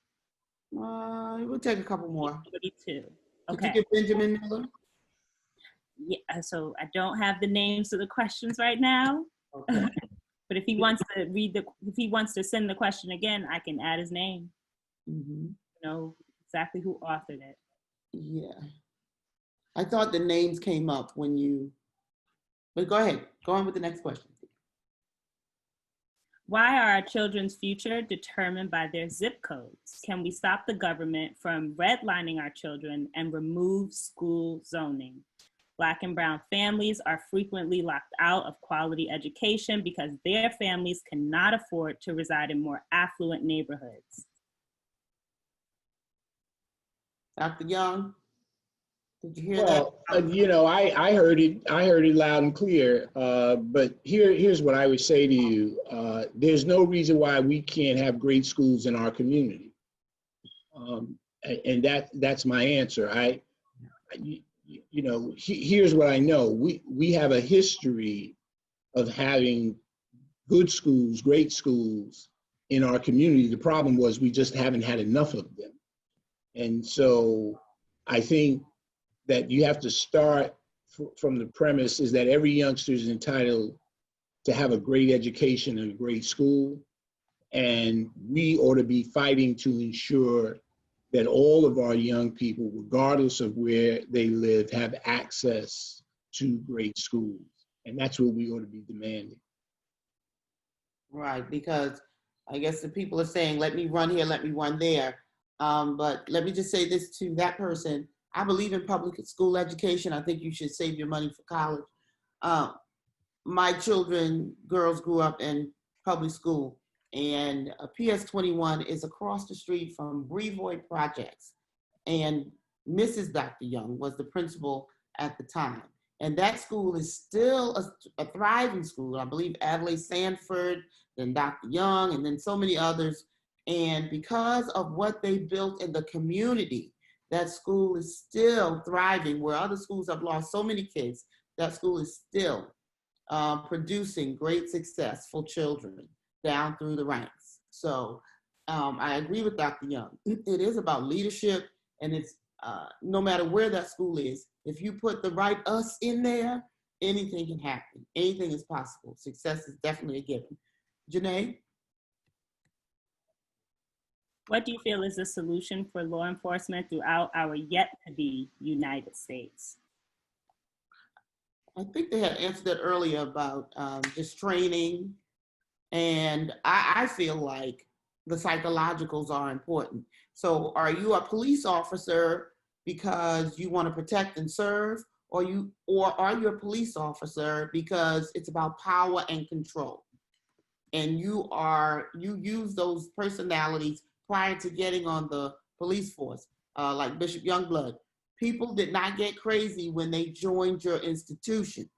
We'll take a couple more. Maybe two. Did Okay. you get Benjamin Miller? Yeah, so I don't have the names of the questions right now. Okay. But if he wants to if he wants to send the question again, I can add his name. Know exactly who authored it. Yeah. I thought the names came up when you, but go ahead. Go on with the next question. Why are our children's future determined by their zip codes? Can we stop the government from redlining our children and remove school zoning? Black and brown families are frequently locked out of quality education because their families cannot afford to reside in more affluent neighborhoods. Dr. Young, did you hear Well, that? you know, I heard it loud and clear. But here's what I would say to you. There's no reason why we can't have great schools in our community. And that's my answer. You know, here's what I know. We have a history of having good schools, great schools in our community. The problem was we just haven't had enough of them. And so I think that you have to start from the premise is that every youngster is entitled to have a great education and a great school. And we ought to be fighting to ensure that all of our young people, regardless of where they live, have access to great schools. And that's what we ought to be demanding. Right, because I guess the people are saying, let me run here, let me run there. But let me just say this to that person. I believe in public school education. I think you should save your money for college. My children, girls grew up in public school, and PS 21 is across the street from Brevoort Projects. And Mrs. Dr. Young was the principal at the time. And that school is still a thriving school. I believe Adelaide Sanford, then Dr. Young, and then so many others. And because of what they built in the community, that school is still thriving. Where other schools have lost so many kids, that school is still producing great, successful children down through the ranks. So I agree with Dr. Young. It is about leadership, and it's no matter where that school is, if you put the right us in there, anything can happen. Anything is possible. Success is definitely a given. Janae? What do you feel is the solution for law enforcement throughout our yet to be United States? I think they had answered that earlier about just training. And I feel like the psychologicals are important. So are you a police officer because you want to protect and serve, or are you a police officer because it's about power and control? And you use those personalities prior to getting on the police force, like Bishop Youngblood. People did not get crazy when they joined your institution.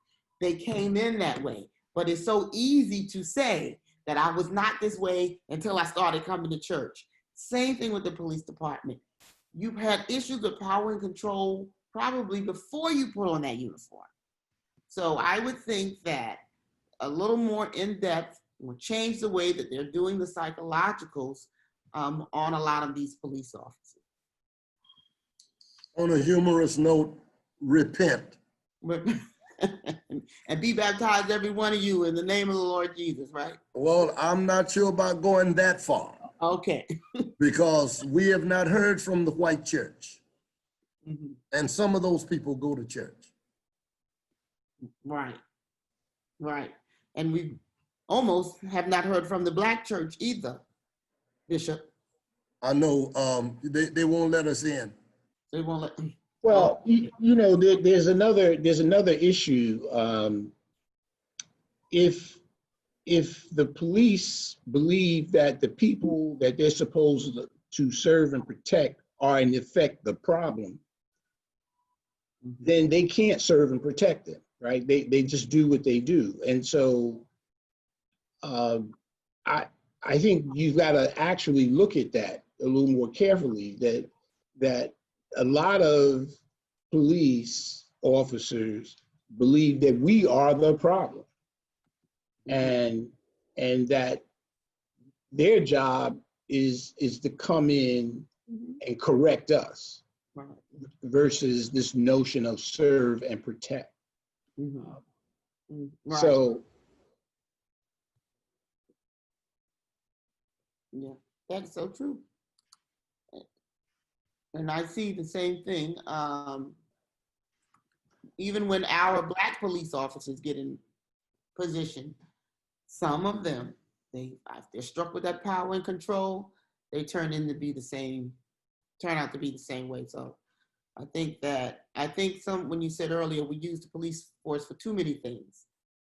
They came in that way. But it's so easy to say that I was not this way until I started coming to church. Same thing with the police department. You've had issues with power and control probably before you put on that uniform. So I would think that a little more in-depth will change the way that they're doing the psychologicals on a lot of these police officers. On a humorous note, repent. And be baptized, every one of you, in the name of the Lord Jesus, right? Well, I'm not sure about going that far Okay. because we have not heard from the white church. Mhm. And some of those people go to church. Right. Right. And we almost have not heard from the black church either, Bishop. I know they won't let us in. They won't let. Well, you know, there's another issue. If the police believe that the people that they're supposed to serve and protect are in effect the problem, then they can't serve and protect them, right? They just do what they do. And so I think you've got to actually look at that a little more carefully, that a lot of police officers believe that we are the problem, and that their job is to come in and correct us, Right. versus this notion of serve and protect. Mhm. Right. So Yeah, that's so true. And I see the same thing. Even when our black police officers get in position, some of them, if they're struck with that power and control, they turn out to be the same way. So I think when you said earlier, we use the police force for too many things.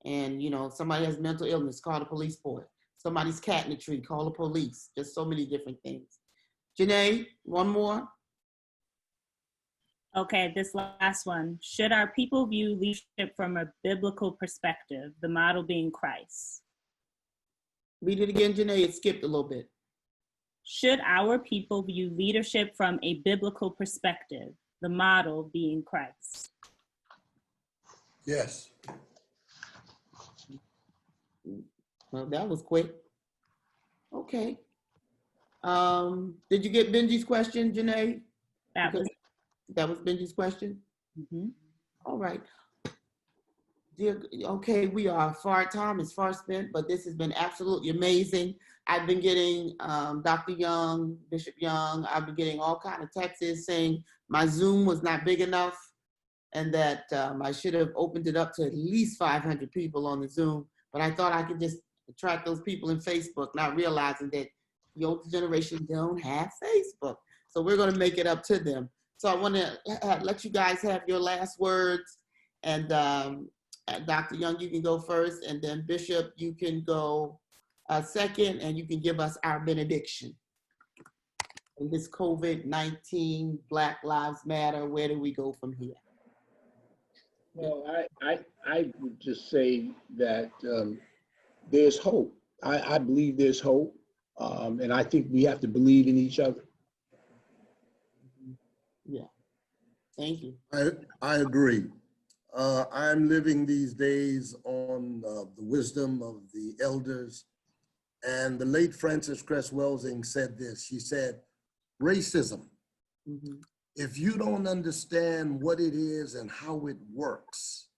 And, you know, somebody has mental illness, call the police force. Somebody's cat in the tree, call the police. Just so many different things. Janae, one more. Okay, this last one. Should our people view leadership from a biblical perspective, the model being Christ? Read it again, Janae. It skipped a little bit. Should our people view leadership from a biblical perspective, the model being Christ? Yes. Well, that was quick. Okay. Did you get Benji's question, Janae? That was. That was Benji's question? Mm-hmm. All right. Okay, we are time is far spent, but this has been absolutely amazing. I've been getting Dr. Young, Bishop Young, I've been getting all kinds of texts saying my Zoom was not big enough and that I should have opened it up to at least 500 people on the Zoom, but I thought I could just attract those people in Facebook, not realizing that the older generation don't have Facebook. So we're gonna make it up to them. So I wanna let you guys have your last words, and Dr. Young, you can go first, and then Bishop, you can go second, and you can give us our benediction. In this COVID-19, Black Lives Matter, where do we go from here? Well, I would just say that there's hope. I believe there's hope, and I think we have to believe in each other. Yeah, thank you. I agree. I'm living these days on the wisdom of the elders. And the late Frances Cress Welsing said this. She said, racism, if you don't understand what it is and how it works,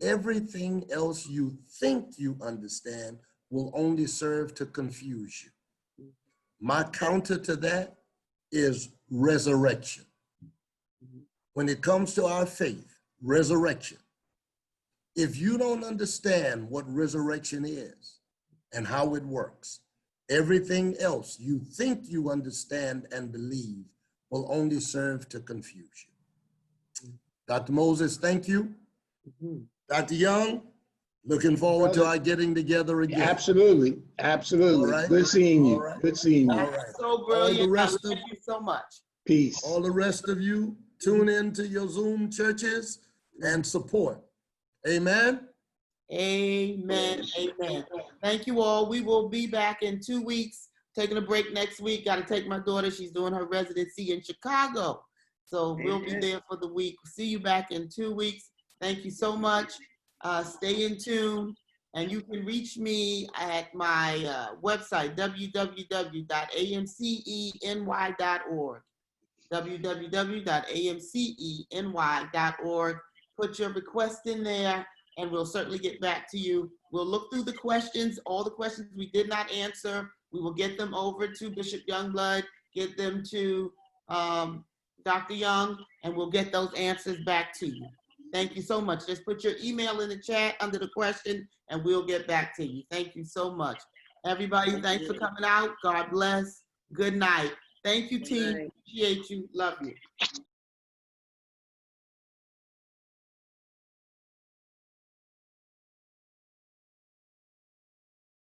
everything else you think you understand will only serve to confuse you. My counter to that is resurrection. When it comes to our faith, resurrection. If you don't understand what resurrection is and how it works, everything else you think you understand and believe will only serve to confuse you. Dr. Moses, thank you. Dr. Young, looking forward to our getting together again. Absolutely, absolutely. All right. Good seeing you. All right. Good seeing you. All right. So brilliant. All the rest Thank you so much. Peace. All the rest of you, tune into your Zoom churches and support. Amen. Amen. Amen. Thank you all. We will be back in 2 weeks. Taking a break next week. Got to take my daughter. She's doing her residency in Chicago. So we'll be there for the week. See you back in 2 weeks. Thank you so much. Stay in tune. And you can reach me at my website, www.amceny.org. www.amceny.org. Put your request in there, and we'll certainly get back to you. We'll look through the questions, all the questions we did not answer. We will get them over to Bishop Youngblood, get them to Dr. Young, and we'll get those answers back to you. Thank you so much. Just put your email in the chat under the question, and we'll get back to you. Thank you so much. Everybody, thanks for coming out. God bless. Good night. Thank you, team. Appreciate you. Love you.